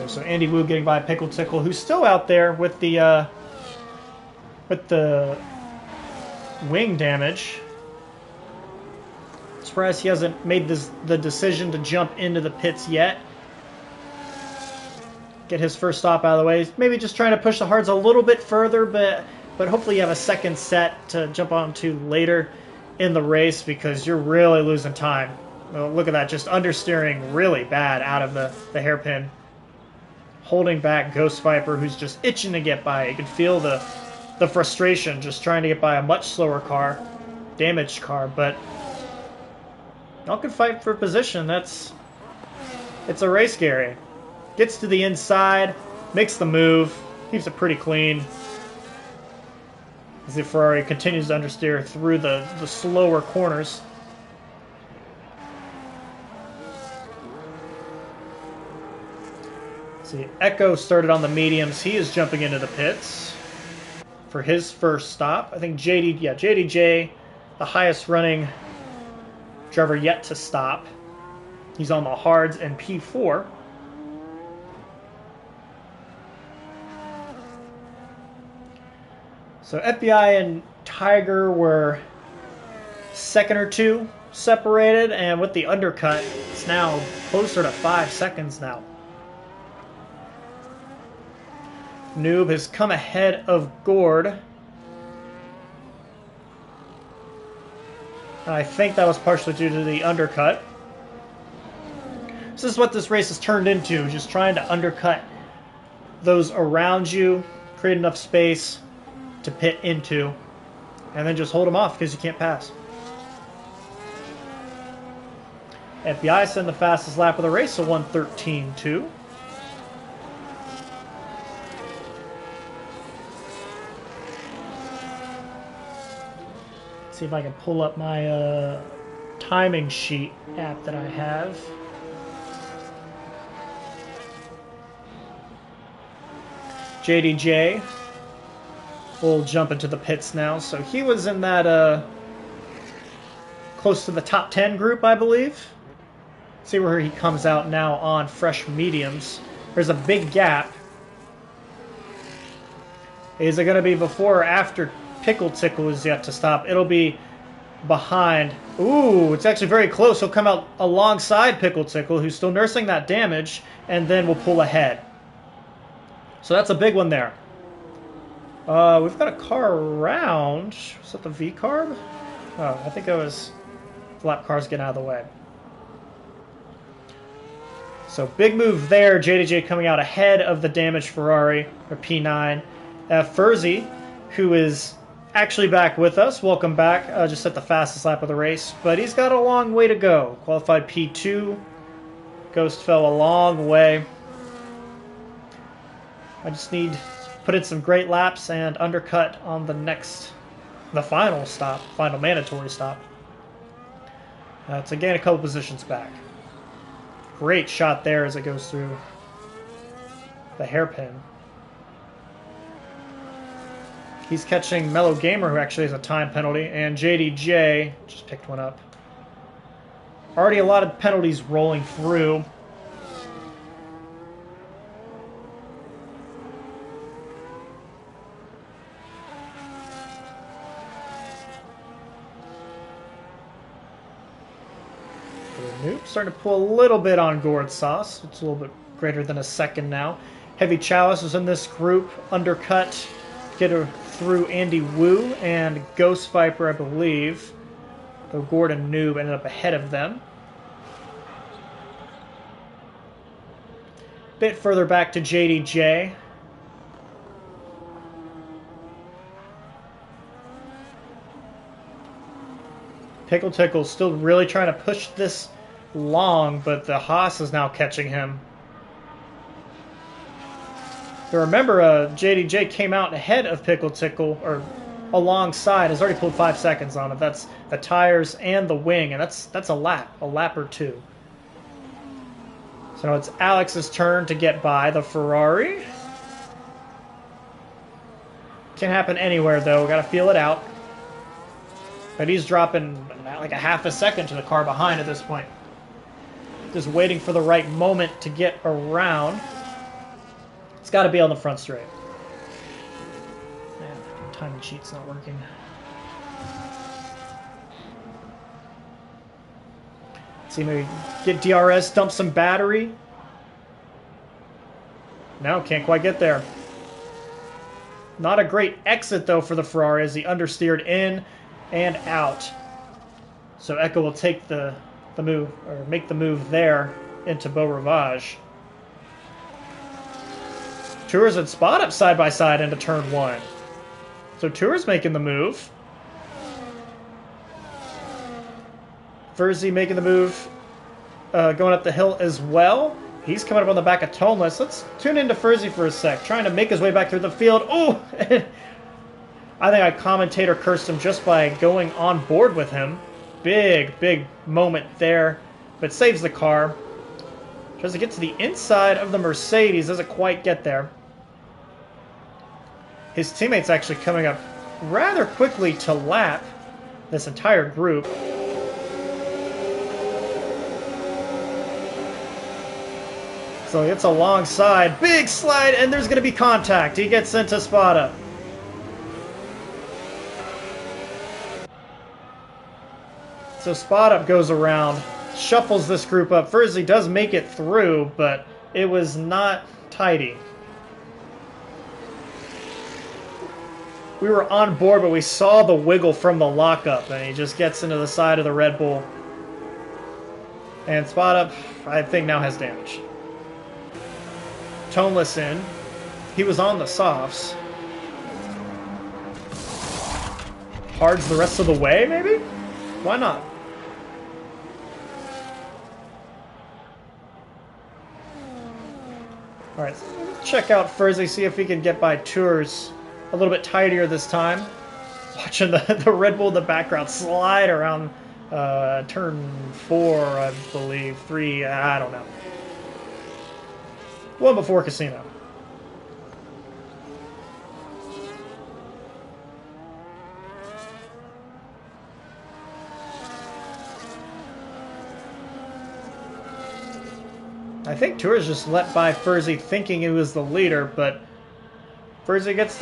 So Andy Wu getting by Pickle Tickle, who's still out there with the wing damage. Surprised he hasn't made the decision to jump into the pits yet. Get his first stop out of the way. Maybe just trying to push the hards a little bit further, but hopefully you have a second set to jump onto later in the race because you're really losing time. Well, look at that, just understeering really bad out of the hairpin. Holding back Ghost Viper, who's just itching to get by. You can feel the frustration just trying to get by a much slower car, damaged car, but y'all can fight for position. It's a race, Gary. Gets to the inside, makes the move, keeps it pretty clean. As the Ferrari continues to understeer through the slower corners. See, Echo started on the mediums. He is jumping into the pits for his first stop. I think JDJ, the highest running driver yet to stop. He's on the hards in P4. So FBI and Tiger were second or two separated, and with the undercut, it's now closer to 5 seconds now. Noob has come ahead of Gord. And I think that was partially due to the undercut. This is what this race has turned into, just trying to undercut those around you, create enough space to pit into, and then just hold them off because you can't pass. FBI send the fastest lap of the race, so 1:13.2. See if I can pull up my timing sheet app that I have. JDJ will jump into the pits now. So he was in that close to the top 10 group, I believe. See where he comes out now on fresh mediums. There's a big gap. Is it going to be before or after Pickle Tickle is yet to stop? It'll be behind. Ooh, it's actually very close. He'll come out alongside Pickle Tickle, who's still nursing that damage, and then we'll pull ahead. So that's a big one there. We've got a car around. Was that the V-carb? Oh, I think it was the lap cars getting out of the way. So big move there. JDJ coming out ahead of the damaged Ferrari, or P9. Furzy, who is actually back with us. Welcome back. Just set the fastest lap of the race, but he's got a long way to go. Qualified P2. Ghost fell a long way. I just need to put in some great laps and undercut on the final stop, final mandatory stop. To gain a couple positions back. Great shot there as it goes through the hairpin. He's catching Mellow Gamer, who actually has a time penalty, and JDJ just picked one up. Already a lot of penalties rolling through. Nope, starting to pull a little bit on gourd sauce. It's a little bit greater than a second now. Heavy Chalice is in this group. Undercut, get her through Andy Wu and Ghost Viper, I believe. Though Gourd and Noob ended up ahead of them. Bit further back to JDJ. Pickle Tickle still really trying to push this long, but the Haas is now catching him. But remember, JDJ came out ahead of Pickle Tickle, or alongside, has already pulled 5 seconds on it. That's the tires and the wing, and that's a lap or two. So now it's Alex's turn to get by the Ferrari. Can happen anywhere, though. Got to feel it out. But he's dropping like a half a second to the car behind at this point. Just waiting for the right moment to get around. It's got to be on the front straight. Man, timing sheet's not working. Let's see, maybe get DRS, dump some battery. No, can't quite get there. Not a great exit, though, for the Ferrari as he understeered in and out. So Echo will take the move, or make the move there into Beau Rivage. Tours and Spot up side by side into turn 1. So Tours making the move. Furzy making the move, going up the hill as well. He's coming up on the back of Toneless. Let's tune into Furzy for a sec, trying to make his way back through the field. Oh! I think I commentator cursed him just by going on board with him. Big moment there, but saves the car. Tries to get to the inside of the Mercedes, doesn't quite get there. His teammates actually coming up rather quickly to lap this entire group. So he gets alongside, big slide, and there's going to be contact. He gets into Spada. So Spot Up goes around, shuffles this group up. Furzy does make it through, but it was not tidy. We were on board, but we saw the wiggle from the lockup, and he just gets into the side of the Red Bull. And Spot Up, I think, now has damage. Toneless in. He was on the softs. Hards the rest of the way, maybe? Why not? Alright, check out Furzy, see if he can get by Tours a little bit tidier this time. Watching the Red Bull in the background slide around turn 4, I believe. 3, I don't know. One before Casino. I think Tours just let by Furzy thinking he was the leader, but Furzy gets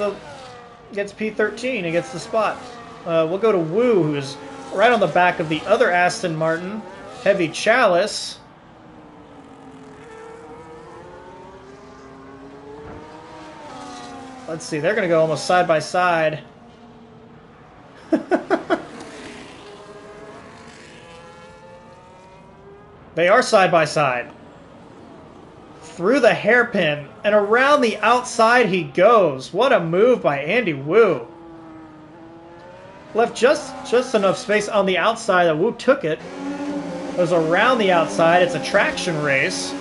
P13, he gets the spot. We'll go to Wu, who's right on the back of the other Aston Martin. Heavy Chalice. Let's see, they're going to go almost side by side. They are side by side. Through the hairpin, and around the outside he goes. What a move by Andy Wu. Left just enough space on the outside that Wu took it. It was around the outside. It's a traction race.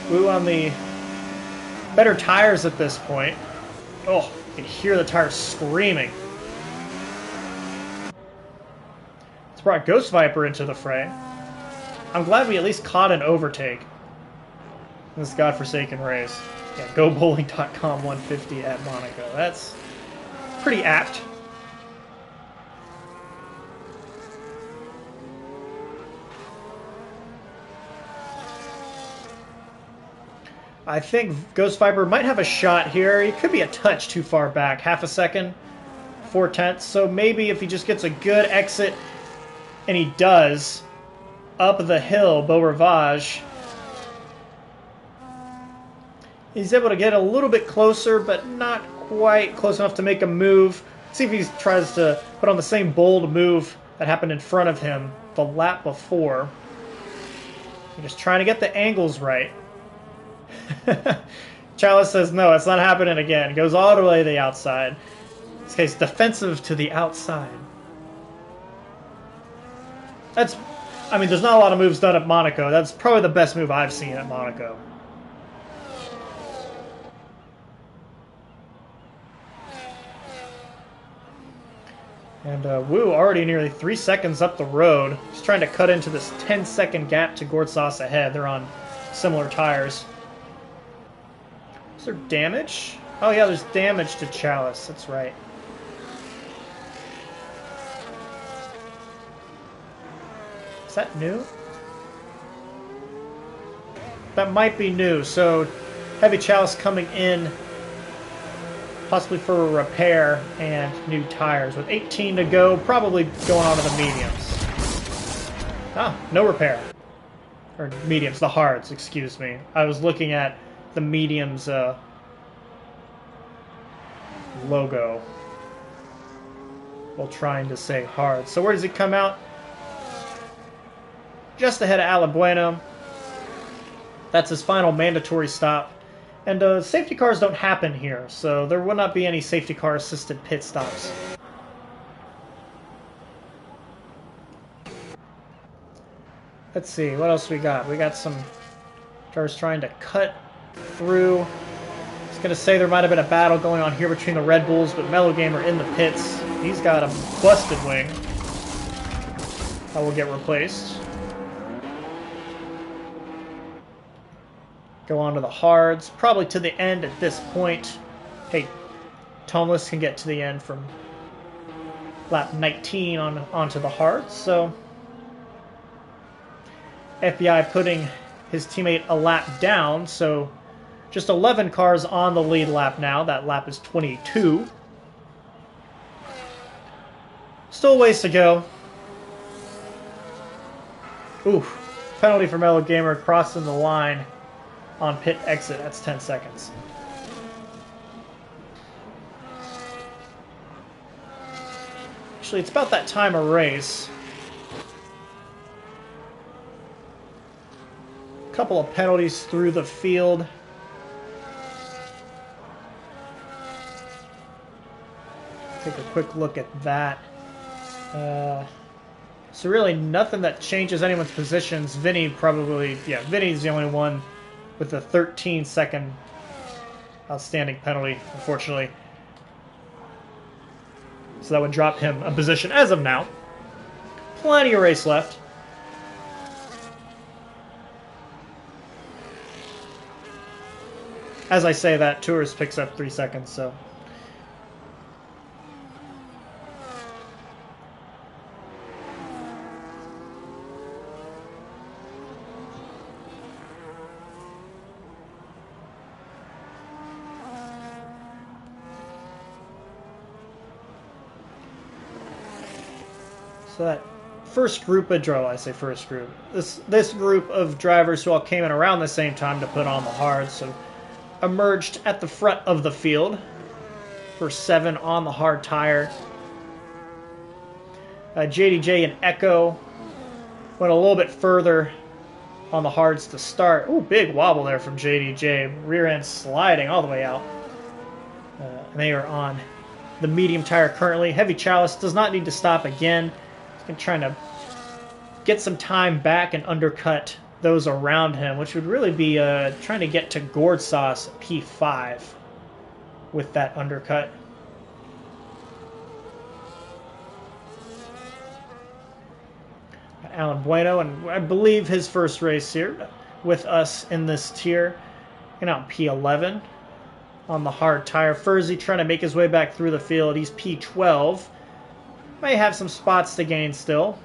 Wu on the better tires at this point. Oh, you can hear the tires screaming. It's brought Ghost Viper into the fray. I'm glad we at least caught an overtake. This godforsaken race. Yeah, GoBowling.com 150 at Monaco. That's pretty apt. I think Ghost Viper might have a shot here. He could be a touch too far back. Half a second, 4/10. So maybe if he just gets a good exit, and he does, up the hill, Beau Rivage. He's able to get a little bit closer, but not quite close enough to make a move. See if he tries to put on the same bold move that happened in front of him the lap before. You're just trying to get the angles right. Chalice says, no, it's not happening again. Goes all the way to the outside. In this case, defensive to the outside. That's, I mean, there's not a lot of moves done at Monaco. That's probably the best move I've seen at Monaco. And Wu already nearly 3 seconds up the road. He's trying to cut into this 10-second gap to Gortsas ahead. They're on similar tires. Is there damage? Oh yeah, there's damage to Chalice. That's right. Is that new? That might be new. So Heavy Chalice coming in possibly for a repair and new tires. With 18 to go, probably going on to the mediums. Ah, no repair. Or mediums, the hards, excuse me. I was looking at the mediums logo while trying to say hard. So where does it come out? Just ahead of Alabueno. That's his final mandatory stop. And safety cars don't happen here, so there will not be any safety car assisted pit stops. Let's see, what else we got? We got some cars trying to cut through. I was going to say there might have been a battle going on here between the Red Bulls, but Mellow Gamer in the pits. He's got a busted wing that will get replaced. Go on to the hards, probably to the end at this point. Hey, Toneless can get to the end from lap 19 onto the hards, so FBI putting his teammate a lap down, so just 11 cars on the lead lap now. That lap is 22. Still a ways to go. Ooh, penalty for Mellow Gamer crossing the line on pit exit. That's 10 seconds. Actually, it's about that time of race. A couple of penalties through the field. Take a quick look at that. So really nothing that changes anyone's positions. Vinny probably, yeah, Vinny's the only one with a 13-second outstanding penalty, unfortunately. So that would drop him a position as of now. Plenty of race left. As I say that, Tours picks up 3 seconds, so... So that first group of this group of drivers who all came in around the same time to put on the hard, so emerged at the front of the field for 7 on the hard tire. JDJ and Echo went a little bit further on the hards to start. Ooh, big wobble there from JDJ. Rear end sliding all the way out. And they are on the medium tire currently. Heavy Chalice does not need to stop again. He's trying to get some time back and undercut those around him, which would really be trying to get to Gourd Sauce P5 with that undercut. Alan Bueno, and I believe his first race here with us in this tier. And out P11 on the hard tire. Furzy trying to make his way back through the field. He's P12. May have some spots to gain still.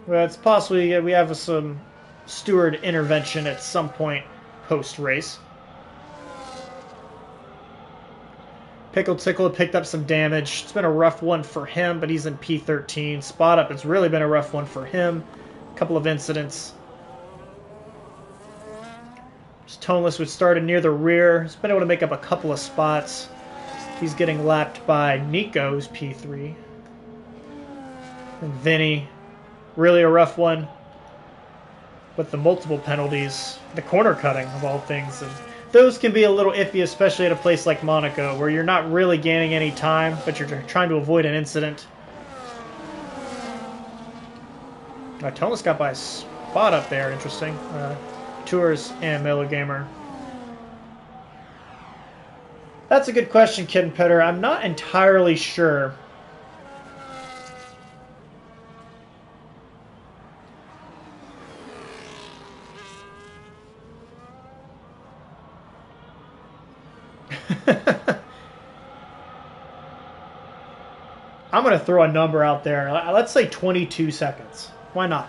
Well, it's possibly we have some steward intervention at some point post-race. Pickle Tickle picked up some damage. It's been a rough one for him, but he's in P13. Spot Up, it's really been a rough one for him. A couple of incidents. Toneless, which started near the rear. He's been able to make up a couple of spots. He's getting lapped by Nico's P3. And Vinny, really a rough one with the multiple penalties. The corner cutting, of all things. And those can be a little iffy, especially at a place like Monaco, where you're not really gaining any time, but you're trying to avoid an incident. Toneless got by a spot up there, interesting. Tours and Miller Gamer. That's a good question, Kid Petter. I'm not entirely sure. I'm going to throw a number out there. Let's say 22 seconds. Why not?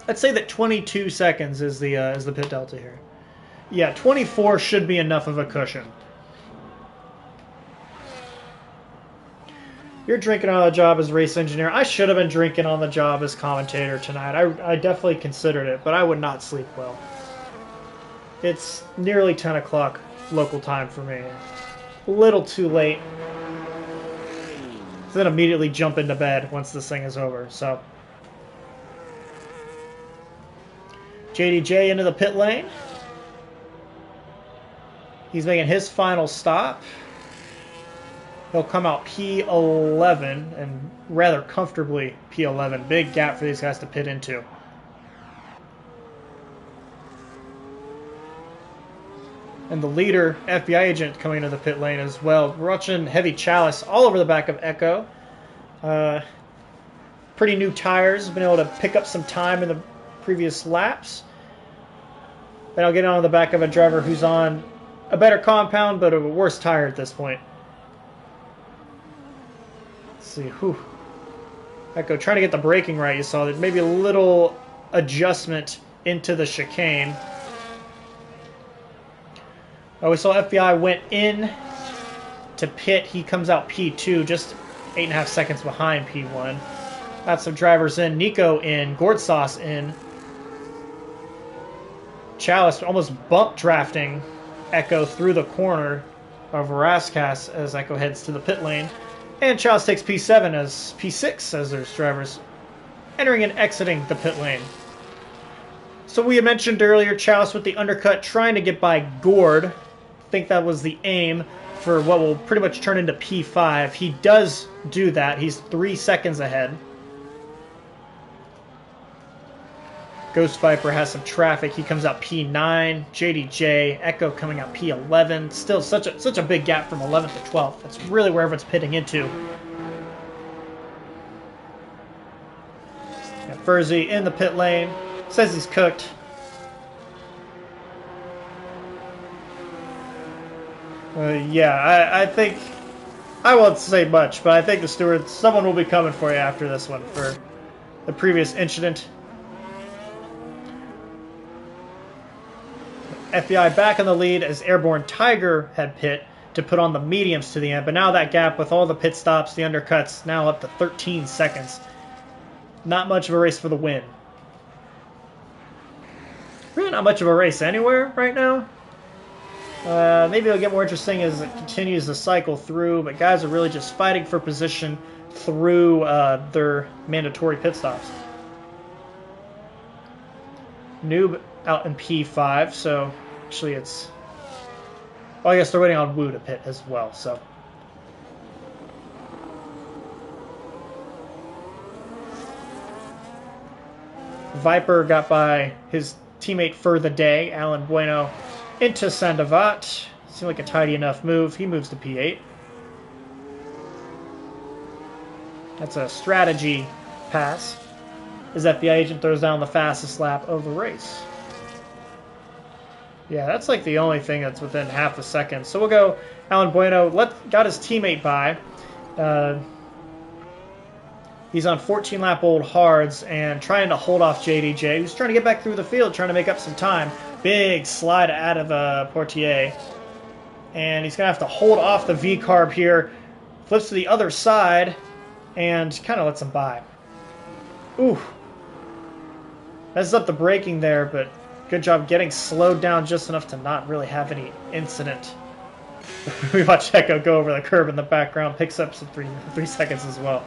Let's say that 22 seconds is the pit delta here. Yeah, 24 should be enough of a cushion. You're drinking on the job as race engineer. I should have been drinking on the job as commentator tonight. I definitely considered it, but I would not sleep well. It's nearly 10 o'clock local time for me. A little too late. So then immediately jump into bed once this thing is over. So JDJ into the pit lane. He's making his final stop. He'll come out P11 and rather comfortably P11. Big gap for these guys to pit into. And the leader, FBI agent, coming into the pit lane as well. We're watching heavy Chalice all over the back of Echo. Pretty new tires. Been able to pick up some time in the previous laps. Then I'll get on the back of a driver who's on a better compound, but a worse tire at this point. Let's see. Whew. Echo trying to get the braking right. You saw that maybe a little adjustment into the chicane. Oh, we saw FBI went in to pit. He comes out P2, just 8.5 seconds behind P1. Got some drivers in. Nico in. Gordsauce in. Chalice almost bump drafting Echo through the corner of Raskas as Echo heads to the pit lane. And Chalice takes P7 as P6 as there's drivers entering and exiting the pit lane. So we had mentioned earlier Chalice with the undercut trying to get by Gord. I think that was the aim for what will pretty much turn into P5. He does do that. He's 3 seconds ahead. Ghost Viper has some traffic. He comes out P9. JDJ, Echo coming out P11. Still such a big gap from 11th to 12th. That's really where everyone's pitting into. Got Furzy in the pit lane. Says he's cooked. Yeah, I think... I won't say much, but I think the stewards... Someone will be coming for you after this one for the previous incident. FBI back in the lead as Airborne Tiger had pit to put on the mediums to the end. But now that gap with all the pit stops, the undercuts, now up to 13 seconds. Not much of a race for the win. Really not much of a race anywhere right now. Maybe it'll get more interesting as it continues the cycle through, but guys are really just fighting for position through their mandatory pit stops. Noob out in P5, so actually it's... Oh, I guess they're waiting on Wu to pit as well, so... Viper got by his teammate for the day, Alan Bueno, into Sandovat. Seemed like a tidy enough move. He moves to P8. That's a strategy pass, as FBI agent throws down the fastest lap of the race. Yeah, that's like the only thing that's within half a second. So we'll go Alan Bueno. Got his teammate by. He's on 14-lap-old hards and trying to hold off JDJ, who's trying to get back through the field, trying to make up some time. Big slide out of Portier. And he's going to have to hold off the V-carb here. Flips to the other side and kind of lets him by. Ooh. Messes up the braking there, but good job getting slowed down just enough to not really have any incident. We watch Checo go over the curb in the background, picks up some three seconds as well.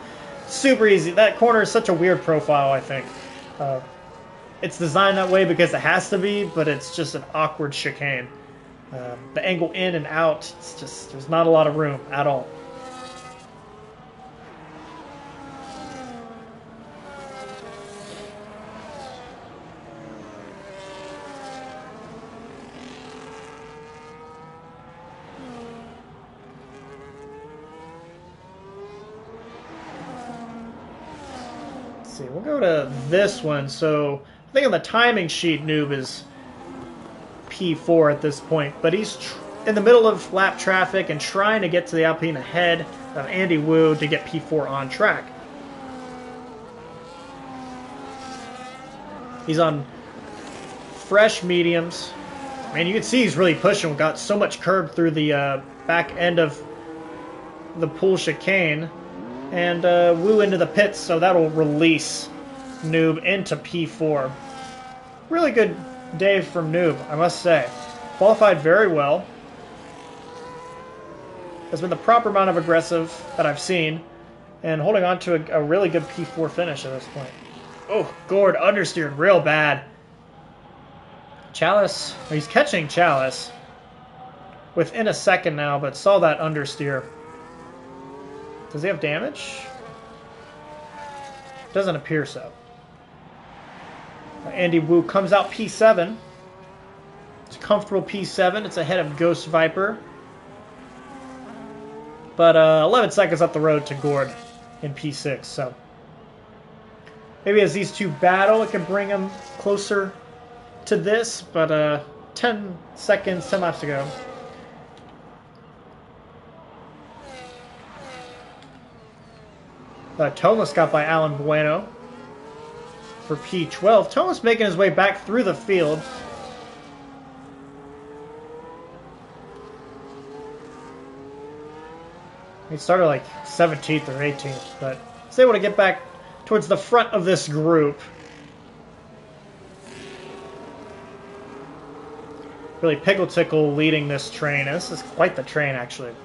Super easy. That corner is such a weird profile, I think. It's designed that way because it has to be, but it's just an awkward chicane. The angle in and out, it's just, there's not a lot of room at all. See, we'll go to this one. So I think on the timing sheet, Noob is P4 at this point, but he's in the middle of lap traffic and trying to get to the Alpine ahead of Andy Wu to get P4 on track. He's on fresh mediums. Man, you can see he's really pushing. We got so much curb through the back end of the pool chicane. And Wu into the pits, so that'll release Noob into P4. Really good day from Noob, I must say. Qualified very well. Has been the proper amount of aggressive that I've seen. And holding on to a really good P4 finish at this point. Oh, Gord understeered real bad. Chalice, he's catching Chalice within a second now, but saw that understeer. Does he have damage? Doesn't appear so. Andy Wu comes out P7. It's a comfortable P7. It's ahead of Ghost Viper. But 11 seconds up the road to Gord in P6. So maybe as these two battle, it can bring him closer to this. But 10 seconds, 10 laps to go. Thomas got by Alan Bueno for P12. Thomas making his way back through the field. He started like 17th or 18th, but he's able to get back towards the front of this group. Really Pickle Tickle leading this train. This is quite the train, actually.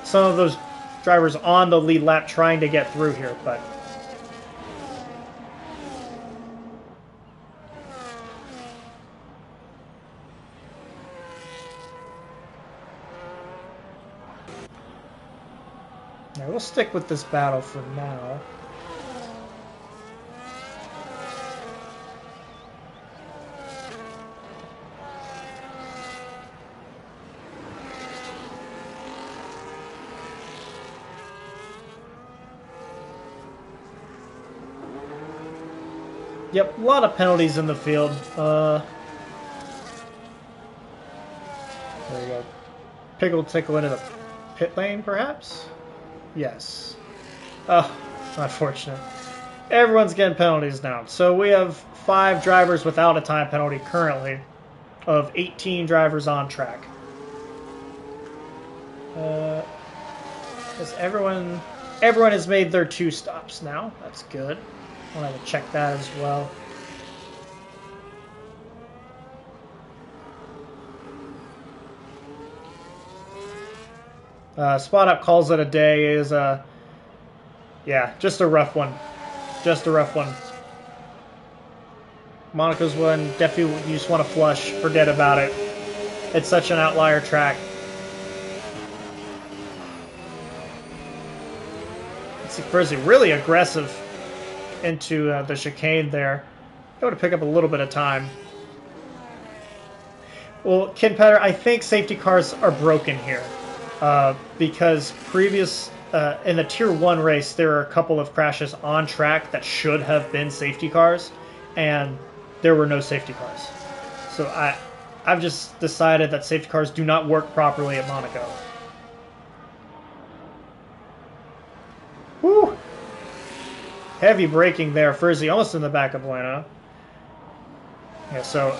Some of those drivers on the lead lap trying to get through here, but yeah, we'll stick with this battle for now. Yep, a lot of penalties in the field. There we go. Pickle Tickle into the pit lane, perhaps? Yes. Oh, unfortunate. Everyone's getting penalties now. So we have 5 drivers without a time penalty currently, of 18 drivers on track. Everyone has made their 2 stops now. That's good. I'll have to check that as well. Spot Up calls it a day. Is yeah, just a rough one. Just a rough one. Monaco's one, definitely you just want to flush, forget about it. It's such an outlier track. Let's see, Frizzy really aggressive into the chicane there. Able to pick up a little bit of time. Well, Ken Petter, I think safety cars are broken here because previous in the Tier 1 race there are a couple of crashes on track that should have been safety cars, and there were no safety cars. So I've just decided that safety cars do not work properly at Monaco. Woo! Heavy braking there. Frizzy almost in the back of Bueno. Yeah, so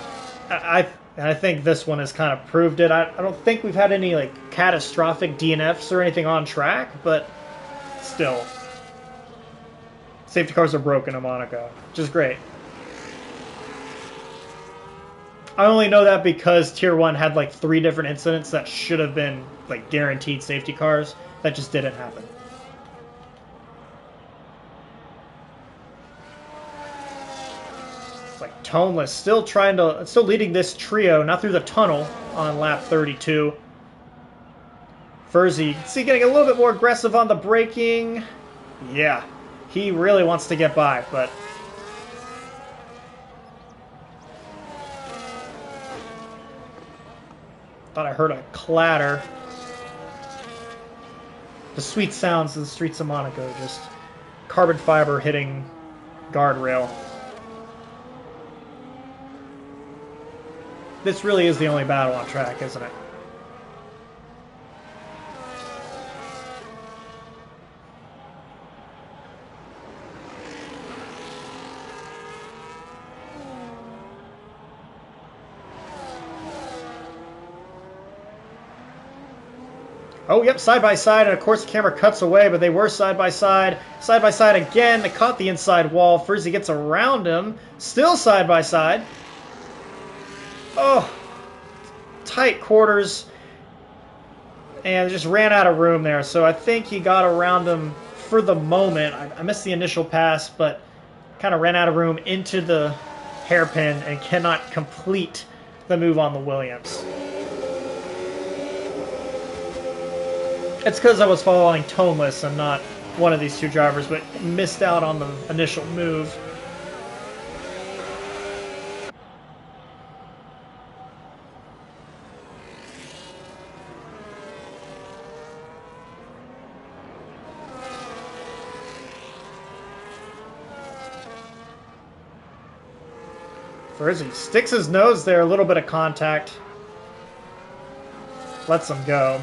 I And I think this one has kind of proved it. I don't think we've had any like catastrophic DNFs or anything on track, but still. Safety cars are broken in Monaco, which is great. I only know that because Tier 1 had like 3 different incidents that should have been like guaranteed safety cars that just didn't happen. Like Toneless still leading this trio, not through the tunnel on lap 32. Furzy, see, getting a little bit more aggressive on the braking. Yeah, he really wants to get by, but thought I heard a clatter. The sweet sounds of the streets of Monaco, just carbon fiber hitting guardrail. This really is the only battle on track, isn't it? Oh, yep, side by side, and of course the camera cuts away, but they were side by side again. They caught the inside wall. Furzy gets around him, still side by side. Oh, tight quarters, and just ran out of room there. So I think he got around him for the moment. I missed the initial pass, but kind of ran out of room into the hairpin and cannot complete the move on the Williams. It's because I was following Toneless and not one of these two drivers, but missed out on the initial move. Furzy sticks his nose there, a little bit of contact. Lets him go.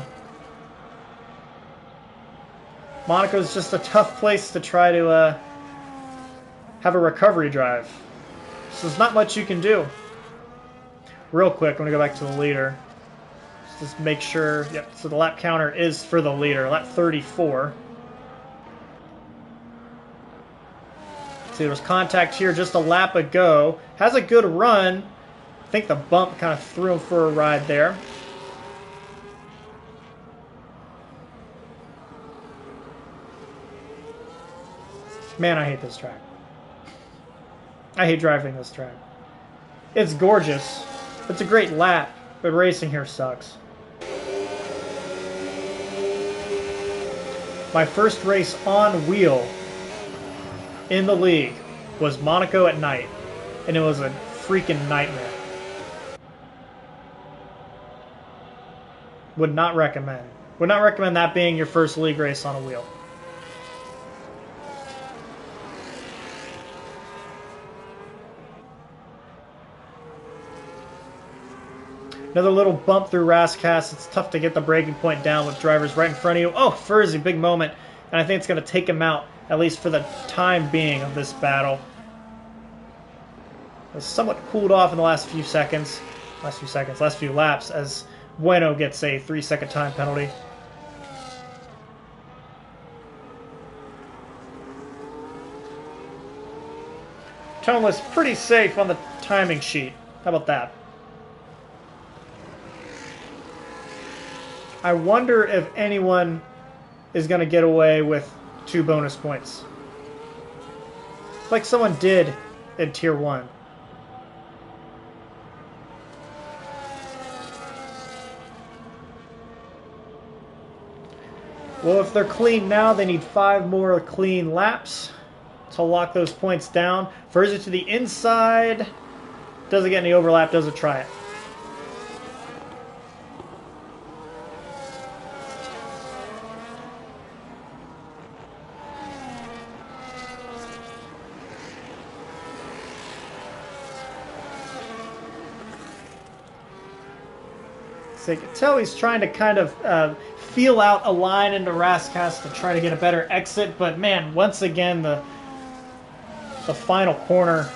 Monaco's just a tough place to try to have a recovery drive. So there's not much you can do. Real quick, I'm going to go back to the leader. Just make sure, yep, so the lap counter is for the leader, lap 34. See, there was contact here just a lap ago. Has a good run. I think the bump kind of threw him for a ride there. Man, I hate this track. I hate driving this track. It's gorgeous. It's a great lap, but racing here sucks. My first race on wheel in the league was Monaco at night, and it was a freaking nightmare. Would not recommend. Would not recommend that being your first league race on a wheel. Another little bump through Rascasse. It's tough to get the braking point down with drivers right in front of you. Oh, Furzy, big moment. And I think it's going to take him out, at least for the time being of this battle. It was somewhat cooled off in the last few laps, as Bueno gets a 3-second time penalty. Toneless pretty safe on the timing sheet. How about that? I wonder if anyone is going to get away with 2 bonus points. Like someone did in Tier 1. Well, if they're clean now, they need 5 more clean laps to lock those points down. Furzy to the inside. Doesn't get any overlap, doesn't try it. So you can tell he's trying to kind of feel out a line into Rascasse to try to get a better exit, but man, once again, the final corner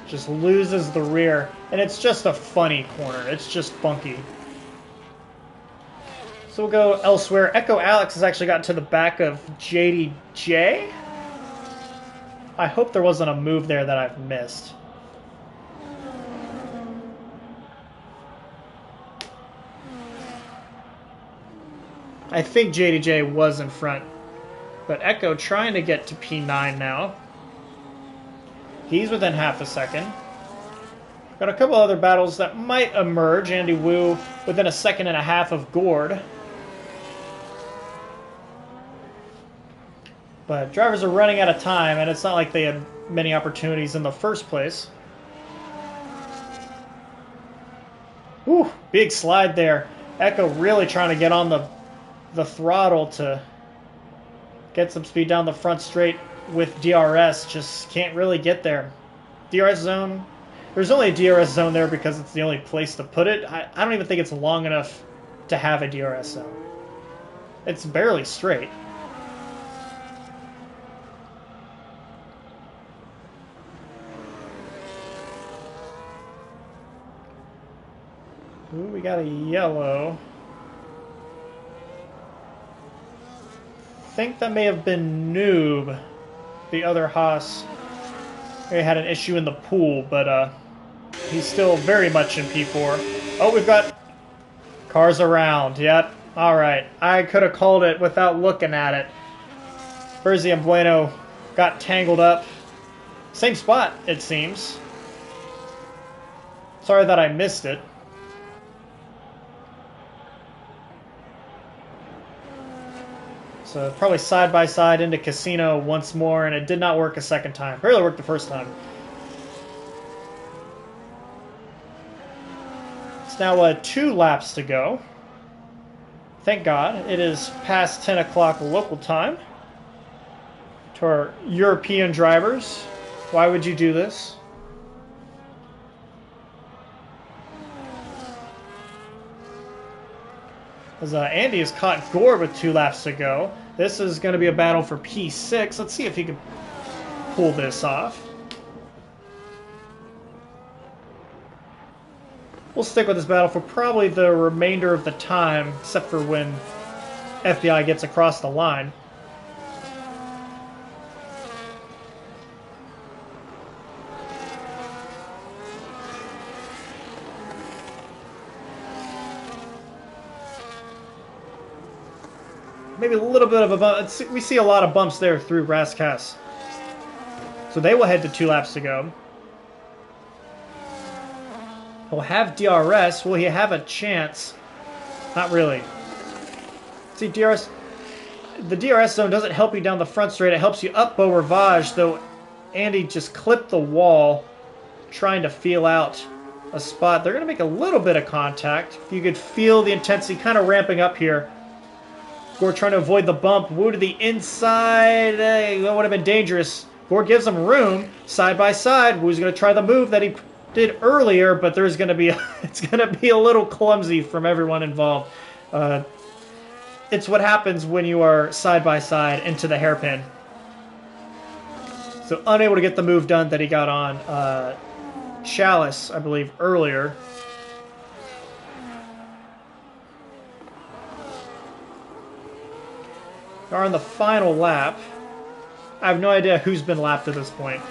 just loses the rear. And it's just a funny corner. It's just funky. So we'll go elsewhere. Echo Alex has actually gotten to the back of JDJ. I hope there wasn't a move there that I've missed. I think JDJ was in front. But Echo trying to get to P9 now. He's within half a second. Got a couple other battles that might emerge. Andy Wu within a second and a half of Gord. But drivers are running out of time, and it's not like they had many opportunities in the first place. Whew, big slide there. Echo really trying to get on the throttle to get some speed down the front straight with DRS. Just can't really get there. DRS zone. There's only a DRS zone there because it's the only place to put it. I don't even think it's long enough to have a DRS zone. It's barely straight. Ooh, we got a yellow. I think that may have been Noob, the other Haas. He had an issue in the pool, but he's still very much in P4. Oh, we've got cars around. Yep. All right. I could have called it without looking at it. Berzzi and Bueno got tangled up. Same spot, it seems. Sorry that I missed it. So probably side by side into Casino once more, and it did not work a second time. Barely worked the first time. It's now 2 laps to go. Thank God. It is past 10 o'clock local time. To our European drivers, why would you do this? As Andy has caught Gore with 2 laps to go. This is going to be a battle for P6. Let's see if he can pull this off. We'll stick with this battle for probably the remainder of the time, except for when FBI gets across the line. Maybe a little bit of a bump. We see a lot of bumps there through Rascasse. So they will head to 2 laps to go. He'll have DRS. Will he have a chance? Not really. See, the DRS zone doesn't help you down the front straight. It helps you up Beau Rivage, though Andy just clipped the wall trying to feel out a spot. They're going to make a little bit of contact. You could feel the intensity kind of ramping up here. Gore trying to avoid the bump. Wu to the inside. That would have been dangerous. Gore gives him room. Side by side. Wu's going to try the move that he did earlier, but there's going to be it's going to be a little clumsy from everyone involved. It's what happens when you are side by side into the hairpin. So unable to get the move done that he got on Chalice, I believe, earlier. Are on the final lap. I have no idea who's been lapped at this point.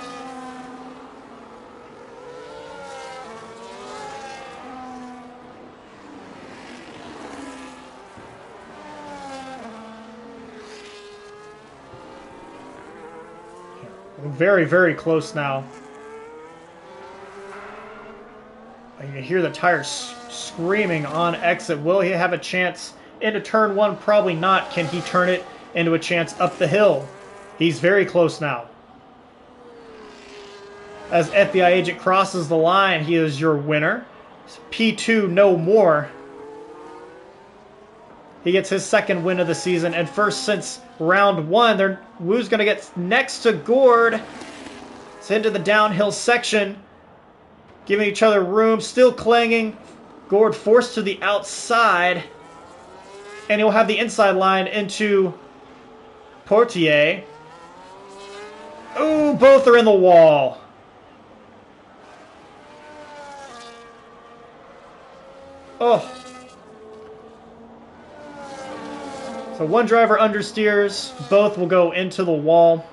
Very, very close now. You can hear the tires screaming on exit. Will he have a chance into turn 1? Probably not. Can he turn it into a chance up the hill? He's very close now. As FBI agent crosses the line, he is your winner. P2 no more. He gets his 2nd win of the season and first since round 1. Wu's going to get next to Gord. It's into the downhill section. Giving each other room, still clanging. Gord forced to the outside. And he'll have the inside line into Portier. Oh, both are in the wall. Oh. So one driver understeers. Both will go into the wall.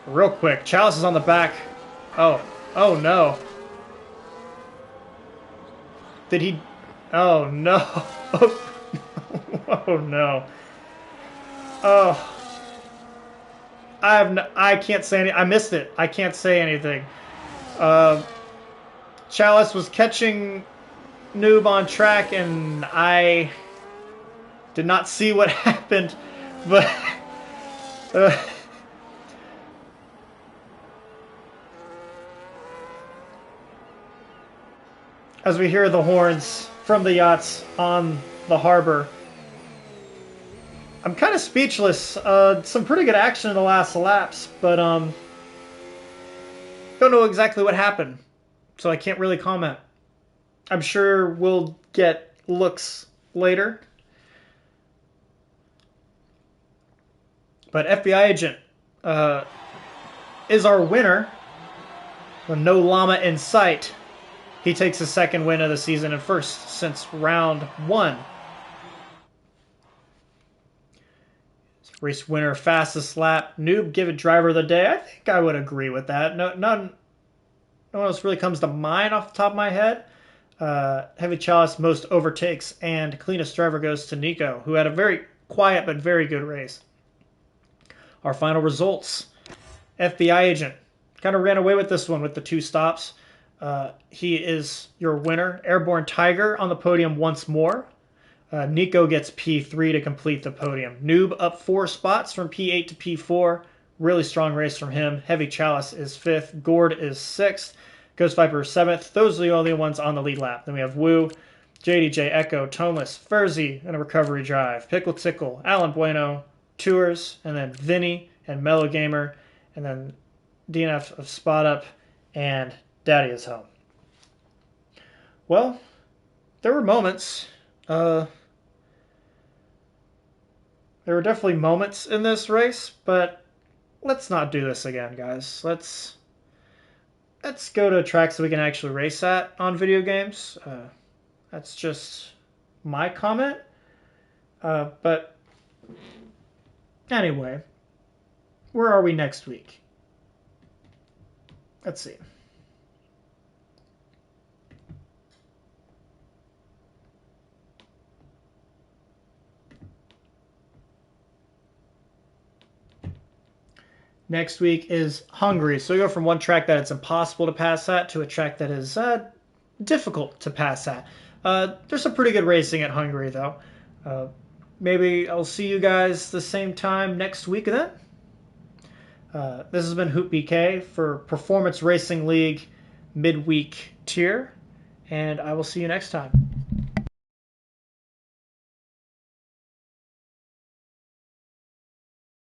Real quick. Chalice is on the back. Oh. Oh, no. Did he... Oh, no. Oh, no. Oh. I can't say anything. I missed it. I can't say anything. Chalice was catching Noob on track, and I did not see what happened, but as we hear the horns from the yachts on the harbor, I'm kind of speechless. Some pretty good action in the last laps, but don't know exactly what happened, so I can't really comment. I'm sure we'll get looks later. But FBI Agent is our winner. With no llama in sight, he takes his second win of the season and first since round 1. Race winner, fastest lap. Noob, give it driver of the day. I think I would agree with that. No one else really comes to mind off the top of my head. Heavy Chalice, most overtakes, and cleanest driver goes to Nico, who had a very quiet but very good race. Our final results. FBI Agent kind of ran away with this one with the 2 stops. He is your winner. Airborne Tiger on the podium once more. Nico gets P3 to complete the podium. Noob up 4 spots from P8 to P4. Really strong race from him. Heavy Chalice is 5th. Gord is 6th. Ghost Viper is 7th. Those are the only ones on the lead lap. Then we have Woo, JDJ, Echo, Toneless, Furzy, and a recovery drive. Pickle Tickle, Alan Bueno, Tours, and then Vinny and Mellow Gamer, and then DNF of Spot Up, and Daddy is Home. Well, there were moments. There were definitely moments in this race, but let's not do this again, guys. Let's go to tracks that we can actually race at on video games. That's just my comment. But anyway, where are we next week? Let's see. Next week is Hungary. So we go from one track that it's impossible to pass at to a track that is difficult to pass at. There's some pretty good racing at Hungary, though. Maybe I'll see you guys the same time next week then. This has been Hoop BK for Performance Racing League Midweek Tier, and I will see you next time.